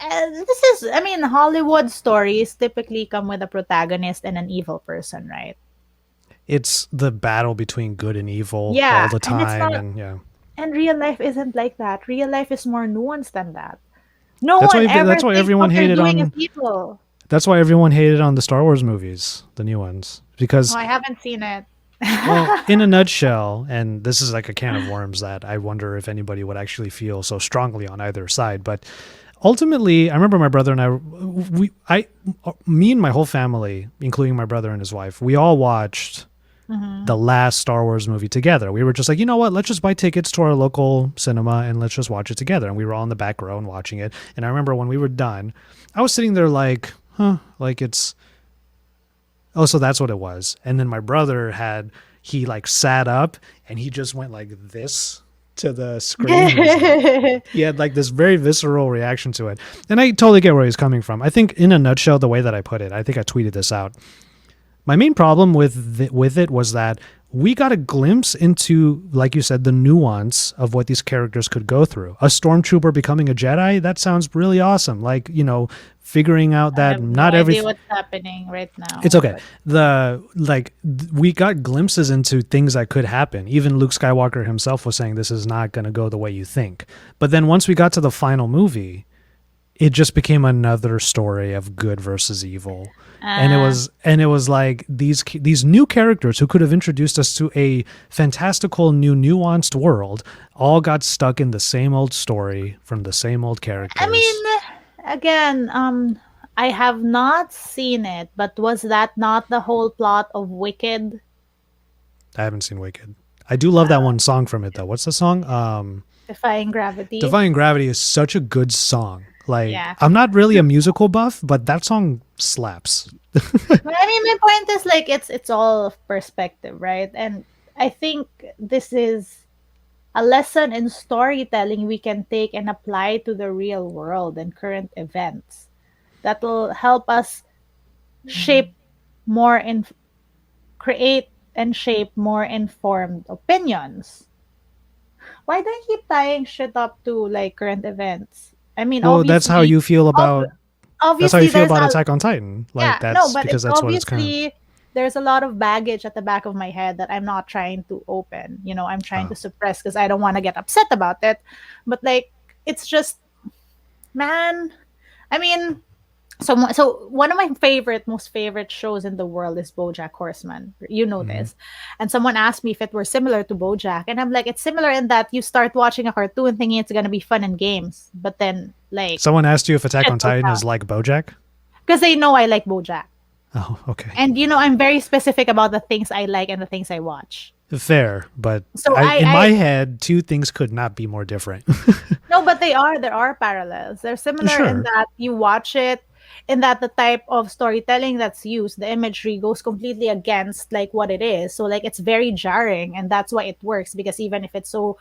this is, I mean, Hollywood stories typically come with a protagonist and an evil person, right? It's the battle between good and evil all Yeah. the And it's time, not, and yeah, and real life isn't like that. Real life is more nuanced than that. No that's one why ever that's why thinks everyone what they're hated doing is on evil. that's why everyone hated on the Star Wars movies, the new ones, Oh, because, I haven't seen it. well, in a nutshell, and this is like a can of worms that I wonder if anybody would actually feel so strongly on either side, but ultimately, I remember my brother and me and my whole family, including my brother and his wife, we all watched Mhm. the last Star Wars movie together. We were just like, you know what? Let's just buy tickets to our local cinema and let's just watch it together. And we were all in the back row and watching it. And I remember when we were done, I was sitting there like, huh, like it's, oh, so that's what it was. And then my brother he like sat up and he just went like this to the screen. He had like this very visceral reaction to it. And I totally get where he's coming from. I think in a nutshell, the way that I put it, I think I tweeted this out. My main problem with it was that we got a glimpse into, like you said, the nuance of what these characters could go through. A stormtrooper becoming a Jedi, that sounds really awesome. Like, figuring out I that have no not every idea what's happening right it's now, okay. but We got glimpses into things that could happen. Even Luke Skywalker himself was saying this is not going to go the way you think. But then once we got to the final movie, it just became another story of good versus evil. And Uh, it was like these new characters who could have introduced us to a fantastical new nuanced world all got stuck in the same old story from the same old I characters. mean, again, I have not seen it, but was that not the whole plot of Wicked? I haven't seen Wicked. I do love that one song from it though. What's the song? Defying Gravity? Defying Gravity is such a good song. Like Yeah. I'm not really a musical buff, but that song slaps. But I mean, my point is like it's all of perspective, right? And I think this is a lesson in storytelling we can take and apply to the real world and current events that will help us shape more in create and shape more informed opinions. Why do I keep tying shit up to like current events? I mean, Well, that's how obviously, you feel ob- about obviously there's a Attack on Titan. Like yeah, no, that's but because it's that's what it's kind of. obviously there's a lot of baggage at the back of my head that I'm not trying to open. You know, I'm trying Oh. to suppress because I don't want to get upset about it. But like, it's just, man. I mean, so one of my most favorite shows in the world is BoJack Horseman. You know Mm-hmm. this, and someone asked me if it were similar to BoJack, and I'm like, it's similar in that you start watching a cartoon thinking it's gonna be fun and games, but then like Someone asked you if Attack shit on goes Titan down is like BoJack. because they know I like BoJack. Oh, okay. And you know, I'm very specific about the things I like and the things I watch. Fair, but So in I my head, two things could not be more different. no, but there are parallels. They're similar in Sure. that you watch it, in that the type of storytelling that's used, the imagery goes completely against like what it is. So like it's very jarring, and that's why it works because even if it's so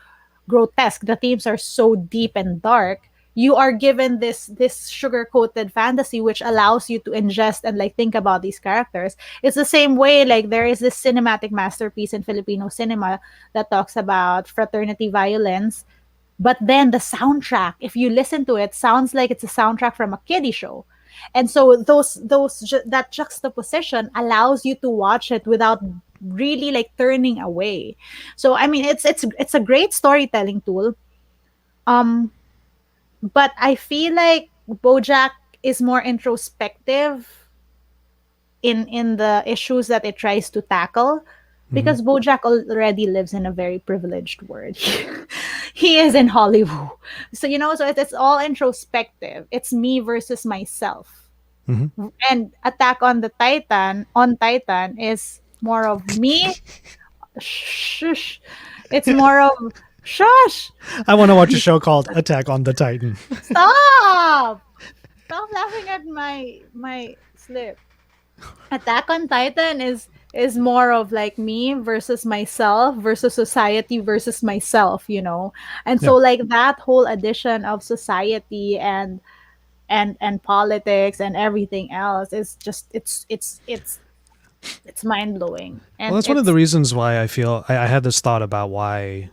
grotesque, the themes are so deep and dark. You are given this sugar coated fantasy which allows you to ingest and like think about these characters. It's the same way like there is this cinematic masterpiece in Filipino cinema that talks about fraternity violence, but then the soundtrack, if you listen to it, sounds like it's a soundtrack from a kiddie show. And so that juxtaposition allows you to watch it without really like turning away. So I mean, it's a great storytelling tool. Um, but I feel like BoJack is more introspective in the issues that it tries to tackle Mm-hmm. because BoJack already lives in a very privileged world. He is in Hollywood. So you know, so it's all introspective. It's me versus myself. Mm-hmm. And Attack on Titan is more of me. Shush. It's more of shush. I want to watch a show called Attack on the Titan. Stop. Stop laughing at my slip. Attack on Titan is more of like me versus myself versus society versus myself, you know. And Yeah. so like that whole addition of society and politics and everything else is just it's mind blowing. Well, And that's one of the reasons why I feel I had this thought about why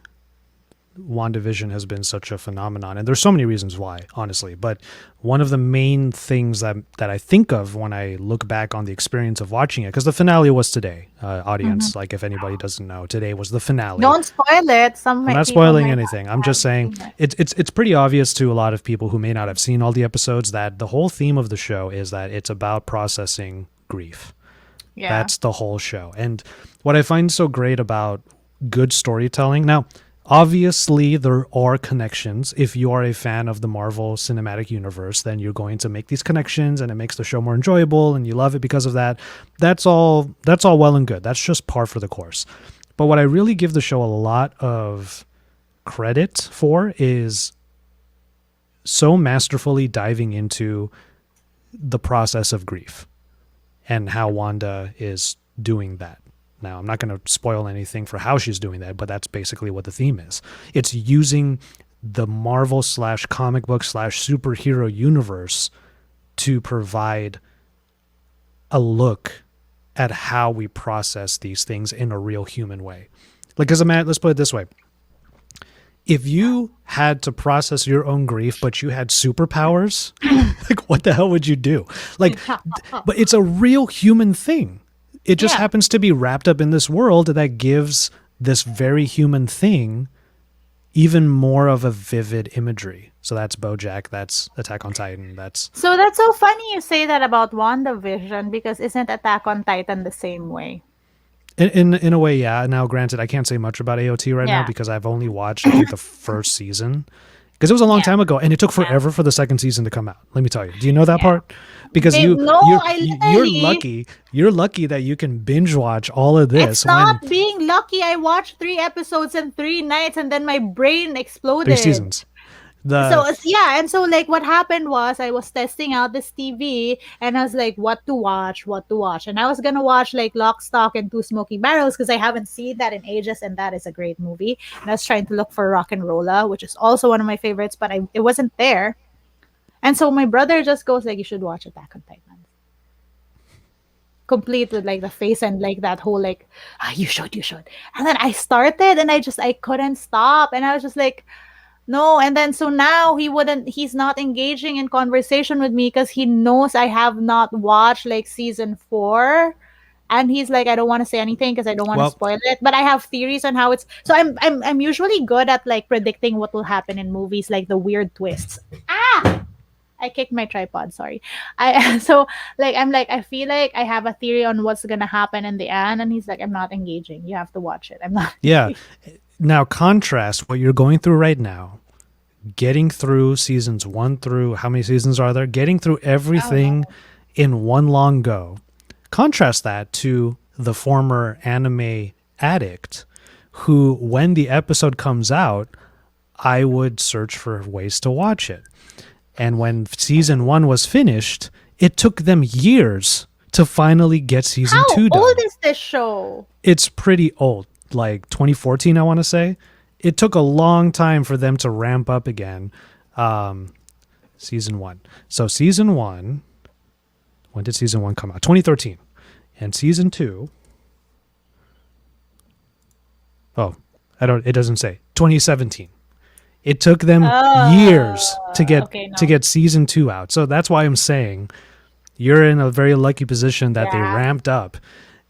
WandaVision has been such a phenomenon, and there's so many reasons why, honestly. But one of the main things that I think of when I look back on the experience of watching it, because the finale was today, Mhm. audience. Like, if anybody doesn't know, today was the finale. Don't spoil it. I'm not People spoiling might anything. I'm not have just saying seen it. it's pretty obvious to a lot of people who may not have seen all the episodes that the whole theme of the show is that it's about processing grief. Yeah. That's the whole show. And what I find so great about good storytelling now, obviously there are connections. If you are a fan of the Marvel Cinematic Universe, then you're going to make these connections and it makes the show more enjoyable and you love it because of that. That's all well and good. That's just par for the course. But what I really give the show a lot of credit for is so masterfully diving into the process of grief and how Wanda is doing that. Now, I'm not going to spoil anything for how she's doing that, but that's basically what the theme is. It's using the Marvel slash comic book slash superhero universe to provide a look at how we process these things in a real human way. Like, as a man, let's put it this way. If you had to process your own grief, but you had superpowers, like what the hell would you do? Like, but it's a real human thing. It just Yeah. happens to be wrapped up in this world that gives this very human thing even more of a vivid imagery. So that's BoJack, that's Attack on Titan, that's So that's so funny you say that about WandaVision because isn't Attack on Titan the same way? in a way, yeah. Now, granted, I can't say much about AOT right now Yeah. because I've only watched, I think, the first season because it was a long Yeah. time ago and it took Yeah. forever for the second season to come out. Let me tell you. Do you know that Yeah. part? Because No, I you're literally lucky. You're lucky that you can binge watch all of it's this not when being lucky. I watched 3 episodes in 3 nights and then my brain three exploded. seasons. So The yeah, and so like what happened was I was testing out this TV and I was like, what to watch, and I was gonna watch like Lock, Stock, and Two Smoking Barrels because I haven't seen that in ages, and that is a great movie. And I was trying to look for Rock and Rolla, which is also one of my favorites, but it wasn't there. And so my brother just goes like, you should watch Attack on Titan, complete with like the face and like that whole like, you should. And then I started and I couldn't stop, and I was just like, no, and then so now he's not engaging in conversation with me because he knows I have not watched like season 4. And he's like, I don't want to say anything because I don't want to well, spoil it. But I have theories on how it's so I'm usually good at like predicting what will happen in movies, like the weird twists. Ah, I kicked my tripod, sorry. I so like I'm like, I feel like I have a theory on what's gonna happen in the end, and he's like, I'm not engaging. You have to watch it. I'm not yeah. engaging. Now contrast what you're going through right now, getting through seasons 1 through how many seasons are there? Getting through I don't everything know. in one long go. Contrast that to the former anime addict who, when the episode comes out, I would search for ways to watch it. And when season 1 was finished, it took them years to finally get season How 2 old done. is this show? It's pretty old, like 2014, I want to say. It took a long time for them to ramp up again. Um, season 1. So season 1, when did season 1 come out? 2013. And season 2, oh, I don't it doesn't say. 2017. It took them years Okay, to no. get season 2 out. So that's why I'm saying you're in a very lucky position that they Yeah. ramped up.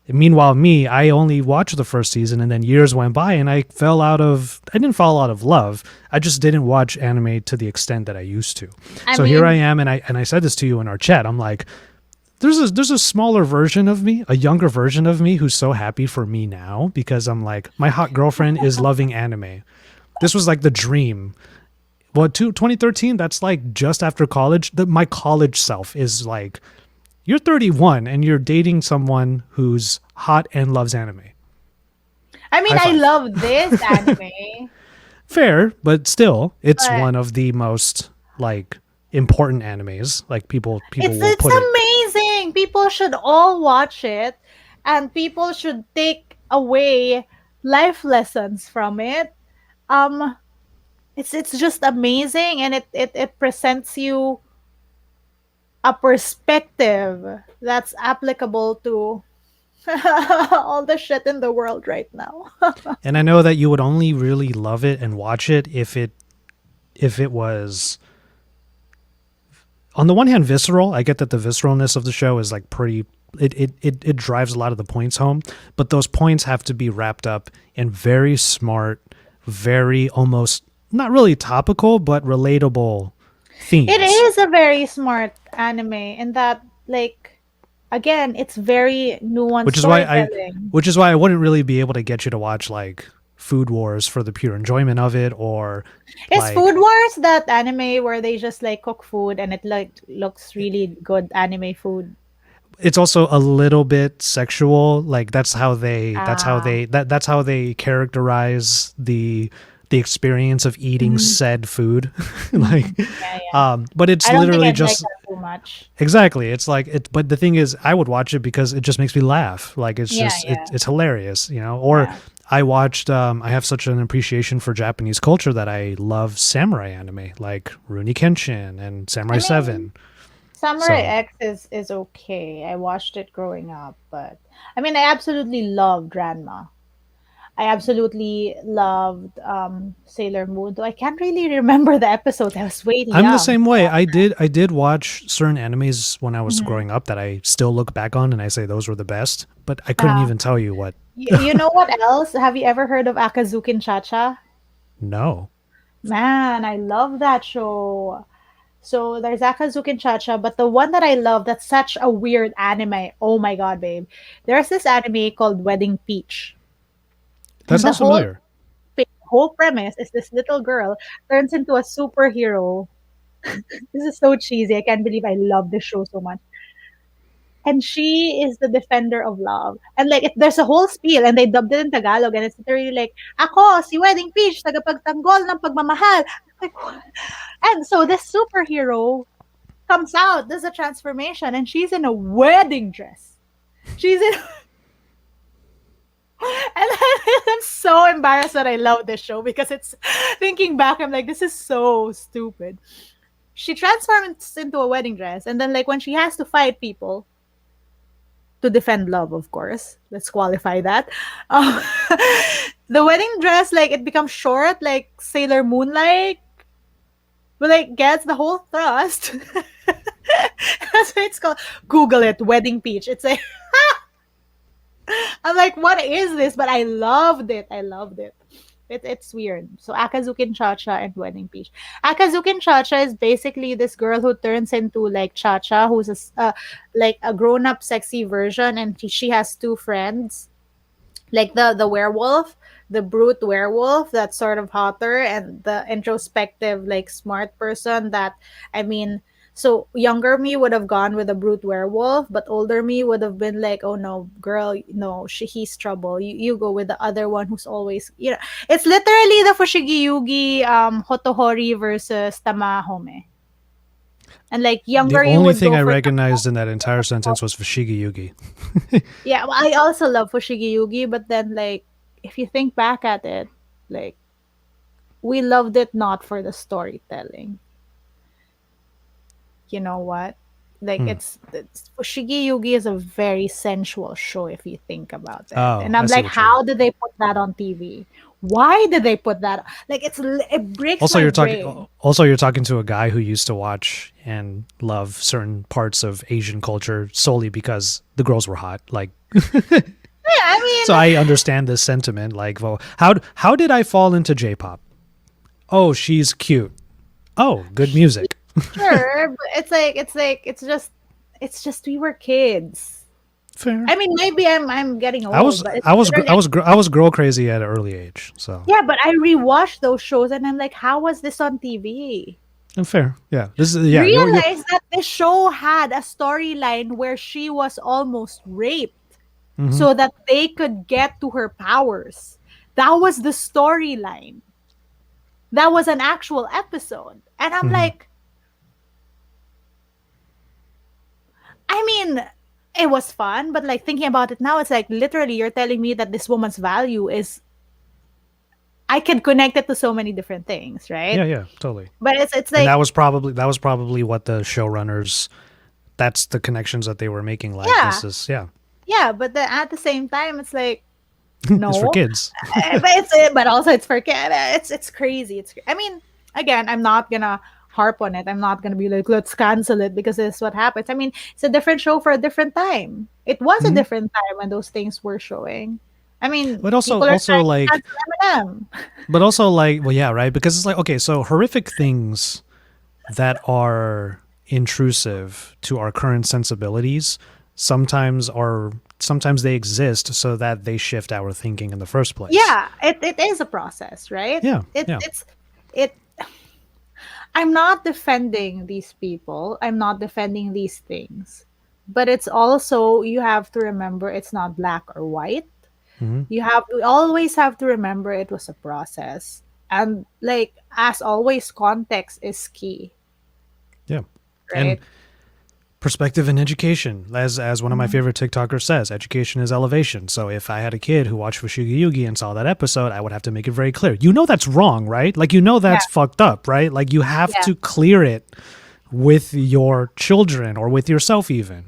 Meanwhile, me, I only watched the first season and then years went by and I didn't fall out of love. I just didn't watch anime to the extent that I used to. I So here I mean, am and I said this to you in our chat. I'm like, there's a smaller version of me, a younger version of me who's so happy for me now because I'm like, my hot girlfriend is loving anime. This was like the dream. Well, 2013, that's like just after college. My college self is like, you're 31 and you're dating someone who's hot and loves anime. High I five. love this anime, Fair, but still, it's but one of the most like important animes. Like people will it's put it. amazing. People should all watch it, and people should take away life lessons from it. Um, it's just amazing, and it presents you a perspective that's applicable to all the shit in the world right now. And I know that you would only really love it and watch it if it was on the one hand visceral. I get that the visceralness of the show is like pretty it drives a lot of the points home, but those points have to be wrapped up in very smart, very almost not really topical but relatable It themes. is a very smart anime in that, like, again, it's very nuanced Which is why storytelling. I wouldn't really be able to get you to watch like Food Wars for the pure enjoyment of it or Is Food like Wars that anime where they just like cook food and it like looks really good anime food? it's also a little bit sexual. Like Ah, that's how they characterize the experience of eating mhm, said food. Like mhm. Yeah, yeah. but it's I don't think literally I'd like just that too much. exactly. It's like it but the thing is I would watch it because it just makes me laugh. Like it's Yeah, just yeah, it's hilarious, you know? Or yeah. I watched I have such an appreciation for Japanese culture that I love samurai anime like Rurouni Kenshin and I Samurai mean, 7. Samurai So X is okay. I watched it growing up, but I absolutely loved Ranma. I absolutely loved Sailor Moon, though I can't really remember the episode. I was way I'm the young. same way. I did watch certain animes when I was Mhm. growing up that I still look back on and I say those were the best, but I couldn't Uh, even tell you what. you know what else? Have you ever heard of Akazukin Cha-Cha? No. Man, I love that show. So there's Akazuki and Chacha, but the one that I love that's such a weird anime. Oh my god, babe. There's this anime called Wedding Peach. That And the sounds whole familiar. whole premise is this little girl turns into a superhero. This is so cheesy. I can't believe I love this show so much. And she is the defender of love. And like, there's a whole spiel, and they dubbed it in Tagalog, and it's literally like, "Ako, si Wedding Peach, tagapagtanggol ng pagmamahal." Like, what? And so this superhero comes out, does a transformation, and she's in a wedding dress. She's in, and I'm so embarrassed that I love this show because it's thinking back, I'm like, this is so stupid. She transforms into a wedding dress, and then like when she has to fight people, to defend love, of course. Let's qualify that. Um, the wedding dress, like, it becomes short, like Sailor Moon, like, but like gets the whole thrust. That's what it's called. Google it, Wedding Peach. It's like, I'm like, what is this? But I loved it. I loved it. It's weird. So Akazukin Chacha and Wedding Peach. Akazukin Chacha is basically this girl who turns into like Chacha, who's like a grown up sexy version, and she has two friends, like the werewolf, the brute werewolf that's sort of hotter, and the introspective like smart person that, I mean, so younger me would have gone with the brute werewolf, but older me would have been like, oh no, girl, no, he's trouble. You go with the other one who's always, it's literally the Fushigi Yugi Hotohori versus Tamahome. And like The younger you only would thing go I for recognized in that entire sentence was Fushigi Yugi. Yeah, well, I also love Fushigi Yugi, but then like if you think back at it, like we loved it not for the storytelling. You know what? Like Hmm. it's Fushigi Yugi is a very sensual show if you think about it. Oh, And I I'm see like, what you mean. how did they put that on TV? Why did they put that? Like it breaks Also, my you're talking. brain. Also, you're talking to a guy who used to watch and love certain parts of Asian culture solely because the girls were hot. Like, Yeah, I so mean, I understand this sentiment. Like, well, how did I fall into J-pop? Oh, she's cute. Oh, good music. sure, but it's just we were kids. Fair. I mean, maybe I'm getting I was old, but it's I was literally, I was girl crazy at an early age. So yeah, but I rewatched those shows and I'm like, how was this on TV? fair. Yeah. This is yeah. You're. Realize that the show had a storyline where she was almost raped Mm-hmm, so that they could get to her powers. That was the storyline. That was an actual episode. And I'm mm-hmm. like, I mean, it was fun, but like thinking about it now, it's like literally you're telling me that this woman's value is, I can connect it to so many different things, right? Yeah. Yeah. Totally. But it's And like, that was probably what the showrunners. That's the connections that they were making. Like yeah, this is yeah. yeah, but then at the same time, it's like, It's for no. kids. But also it's for kids. It's crazy. I mean, again, I'm not gonna harp on it. I'm not gonna be like, let's cancel it because this is what happens. I mean, it's a different show for a different time. It was a Mm-hmm. different time when those things were showing. I mean, But people are also trying to like cancel Eminem. but also like well yeah right because it's like okay so horrific things that are intrusive to our current sensibilities sometimes they exist so that they shift our thinking in the first place. Yeah, it is a process, right? Yeah, It yeah. it's it. I'm not defending these people. I'm not defending these things. But it's also, you have to remember it's not black or white. Hmm. We always have to remember it was a process. And like as always, context is key, Yeah. And right? perspective in education, as one of my Mhm. favorite TikTokers says, education is elevation. So if I had a kid who watched Fushigi Yugi and saw that episode, I would have to make it very clear. You know that's wrong, right? Like you know Yeah, that's fucked up, right? Like you have yeah, to clear it with your children or with yourself even.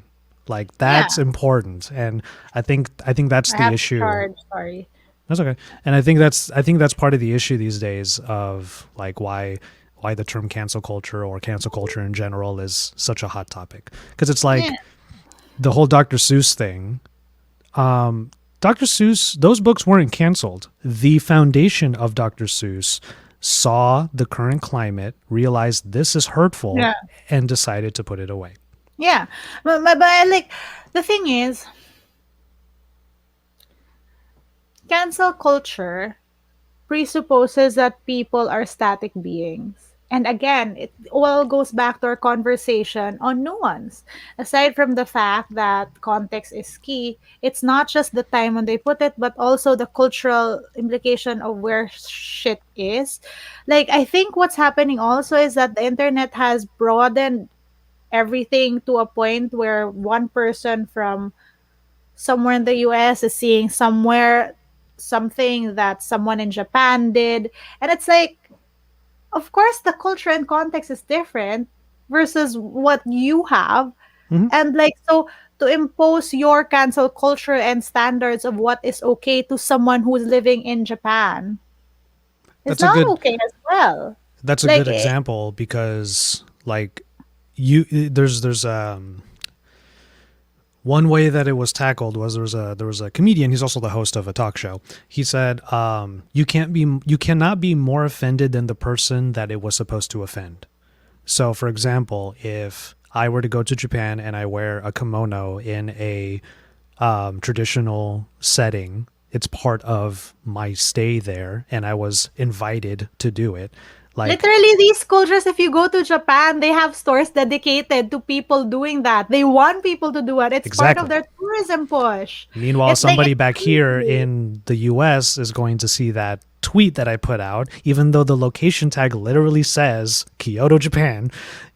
Like yeah. that's important. And I think that's I the have to issue. charge, sorry. That's okay. And I think that's part of the issue these days of like why the term cancel culture or cancel culture in general is such a hot topic. Because it's Yeah. like the whole Dr. Seuss thing. Dr. Seuss, those books weren't canceled. The foundation of Dr. Seuss saw the current climate, realized this is hurtful, Yeah. and decided to put it away. Yeah. But like, the thing is, cancel culture presupposes that people are static beings. And again, it all goes back to our conversation on nuance. Aside from the fact that context is key, it's not just the time when they put it, but also the cultural implication of where shit is. Like, I think what's happening also is that the internet has broadened everything to a point where one person from somewhere in the US is seeing somewhere something that someone in Japan did. And it's like, of course, the culture and context is different versus what you have. Mm-hmm. And like, so to impose your cancel culture and standards of what is okay to someone who's living in Japan is That's a not good okay as well. that's a Like, good example because like you there's one way that it was tackled was there was a comedian. He's also the host of a talk show. He said, you cannot be more offended than the person that it was supposed to offend. So, for example, if I were to go to Japan and I wear a kimono in a traditional setting, it's part of my stay there, and I was invited to do it. Like, literally, these cultures, if you go to Japan, they have stores dedicated to people doing that. They want people to do it. It's part of exactly. their tourism push. Meanwhile, It's like, somebody it's back here crazy. in the US is going to see that tweet that I put out, even though the location tag literally says Kyoto, Japan,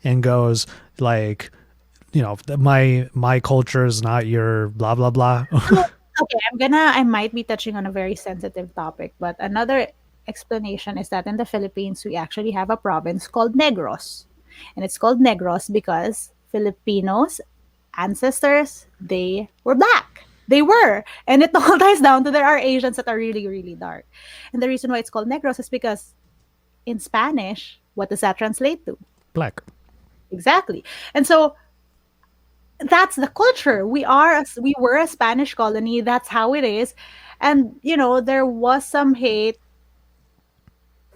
and goes like, my culture is not your blah blah blah. So, okay, I might be touching on a very sensitive topic, but another explanation is that in the Philippines, we actually have a province called Negros. And it's called Negros because Filipinos ancestors, they were black. They were. And it all ties down to there are Asians that are really, really dark. And the reason why it's called Negros is because in Spanish, what does that translate to? Black. Exactly. And so that's the culture. We were a Spanish colony. That's how it is. And there was some hate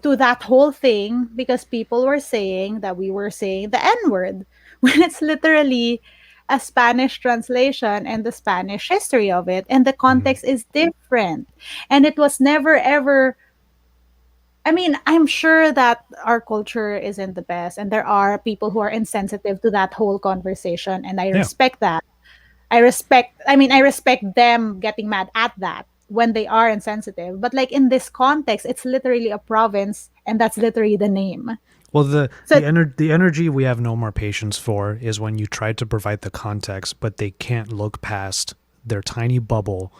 to that whole thing because people were saying that we were saying the N word when it's literally a Spanish translation and the Spanish history of it, and the Mm-hmm. context is different. And it was never ever. I mean, I'm sure that our culture isn't the best, and there are people who are insensitive to that whole conversation, and I Yeah. respect that. I respect them getting mad at that when they are insensitive. But like in this context, it's literally a province and that's literally the name. Well, the So the energy we have no more patience for is when you try to provide the context, but they can't look past their tiny bubble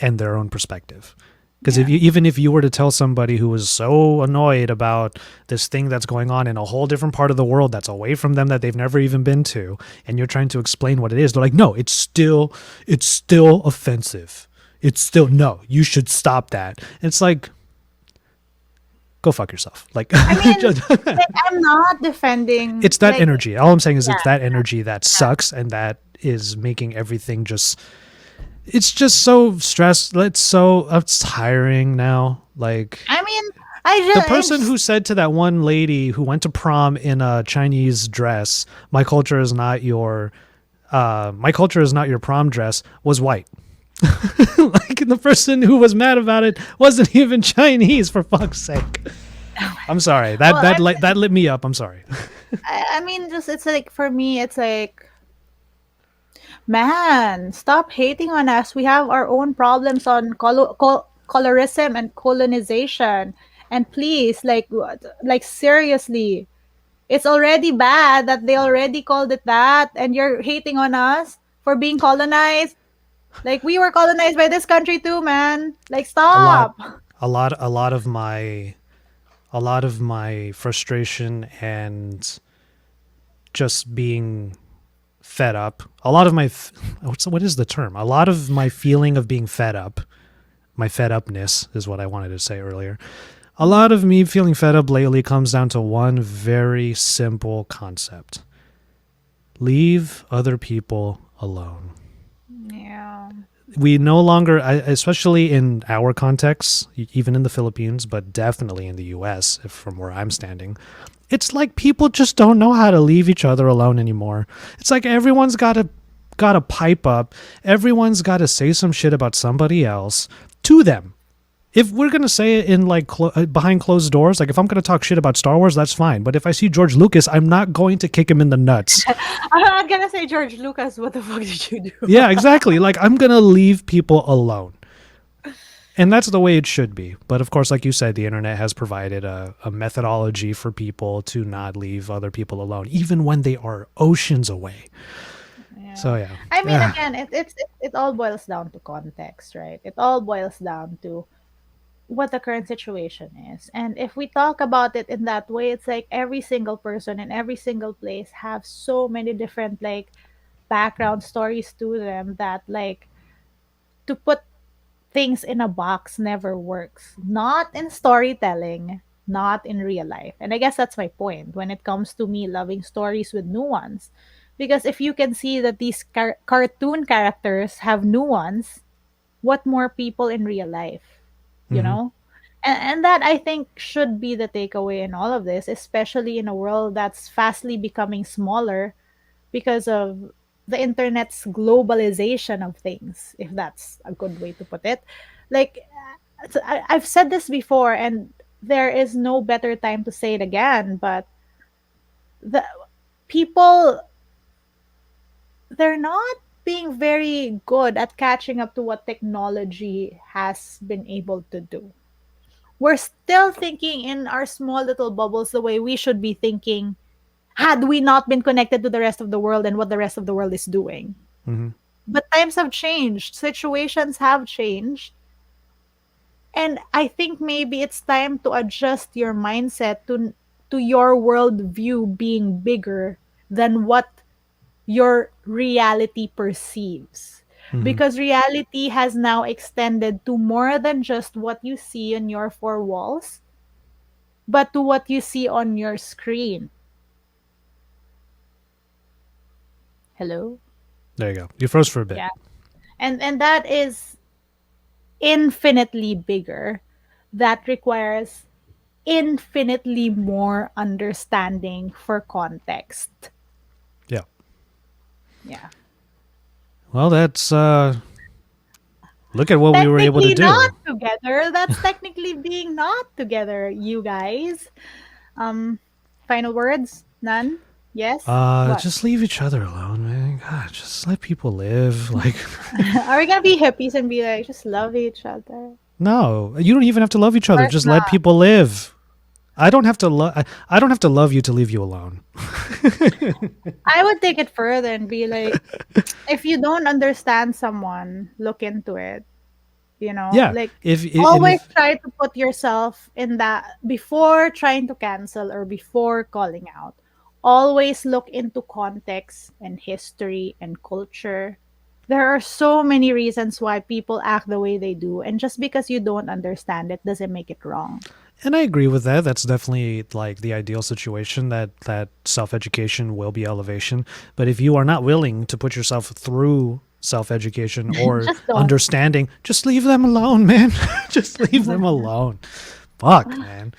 and their own perspective. Because yeah. even if you were to tell somebody who was so annoyed about this thing that's going on in a whole different part of the world that's away from them that they've never even been to, and you're trying to explain what it is, they're like, no, it's still offensive. It's still no, you should stop that. And it's like, go fuck yourself. Like, I mean, like, I'm not defending it's that like energy. All I'm saying is yeah, it's that energy that sucks and that is making everything just it's just so stressed. It's tiring now. Like I mean, the I person just who said to that one lady who went to prom in a Chinese dress, "My culture is not your prom dress," was white. Like the person who was mad about it wasn't even Chinese. For fuck's sake. I'm sorry. well, That lit me up. I'm sorry. I mean, just it's like for me, it's like, man, stop hating on us. We have our own problems on colorism and colonization. And please, like, like seriously, it's already bad that they already called it that, and you're hating on us for being colonized. Like, we were colonized by this country too, man. Like, A lot, stop. a lot of my frustration and just being fed up. A lot of my what is the term? A lot of my feeling of being fed up, my fed upness is what I wanted to say earlier. A lot of me feeling fed up lately comes down to one very simple concept. Leave other people alone. Yeah. we no longer, especially in our context, even in the Philippines, but definitely in the US, if from where I'm standing, it's like people just don't know how to leave each other alone anymore. It's like everyone's got to pipe up. Everyone's got to say some shit about somebody else to them. If we're gonna say it in like behind closed doors, like if I'm gonna talk shit about Star Wars, that's fine. But if I see George Lucas, I'm not going to kick him in the nuts. I'm not gonna say George Lucas. What the fuck did you do? Yeah, exactly. Like I'm gonna leave people alone. And that's the way it should be. But of course, like you said, the internet has provided a methodology for people to not leave other people alone, even when they are oceans away. Yeah. So yeah. I mean, Ah. again, it all boils down to context, right? It all boils down to what the current situation is. And if we talk about it in that way, it's like every single person in every single place have so many different like background stories to them that like to put things in a box never works. Not in storytelling, not in real life. And I guess that's my point when it comes to me loving stories with nuance. Because if you can see that these cartoon characters have nuance, what more people in real life, you Mm-hmm. know? And that I think should be the takeaway in all of this, especially in a world that's fastly becoming smaller because of the internet's globalization of things, if that's a good way to put it. Like, I've said this before, and there is no better time to say it again, but the people, they're not being very good at catching up to what technology has been able to do. We're still thinking in our small little bubbles the way we should be thinking had we not been connected to the rest of the world and what the rest of the world is doing. Mm-hmm. But times have changed, situations have changed. And I think maybe it's time to adjust your mindset to your worldview being bigger than what your reality perceives. Mm-hmm. Because reality has now extended to more than just what you see on your four walls, but to what you see on your screen. Hello? There you go. You froze for a bit. Yeah. And that is infinitely bigger. That requires infinitely more understanding for context. Yeah. Yeah. Well, that's look at what we were able to Technically not do. together. That's technically being not together, you guys. Um, Final words? None? Yes? What? Just leave each other alone, man. God, just let people live. Like, Are we gonna be hippies and be like, just love each other? no, you don't even have to love each Of other. course Just let not. people live. I don't have to love. I don't have to love you to leave you alone. I would take it further and be like, if you don't understand someone, look into it. Yeah. Like And always if try to put yourself in that before trying to cancel or before calling out. Always look into context and history and culture. There are so many reasons why people act the way they do, and just because you don't understand it doesn't make it wrong. And I agree with that. That's definitely like the ideal situation that self-education will be elevation. But if you are not willing to put yourself through self-education or Just don't. understanding, just leave them alone, man. Just leave them alone. Fuck, man.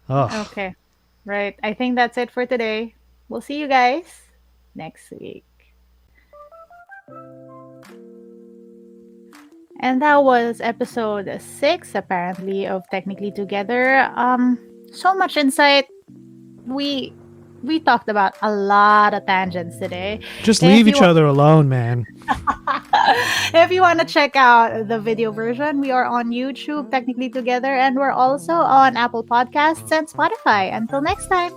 Oh, Okay. Right. I think that's it for today. We'll see you guys next week. And that was episode 6 apparently of Technically Together. So much insight. We we talked about a lot of tangents today. just If leave you each other alone, man. if you want to check out the video version, we are on YouTube Technically Together, and we're also on Apple Podcasts and Spotify. Until next time.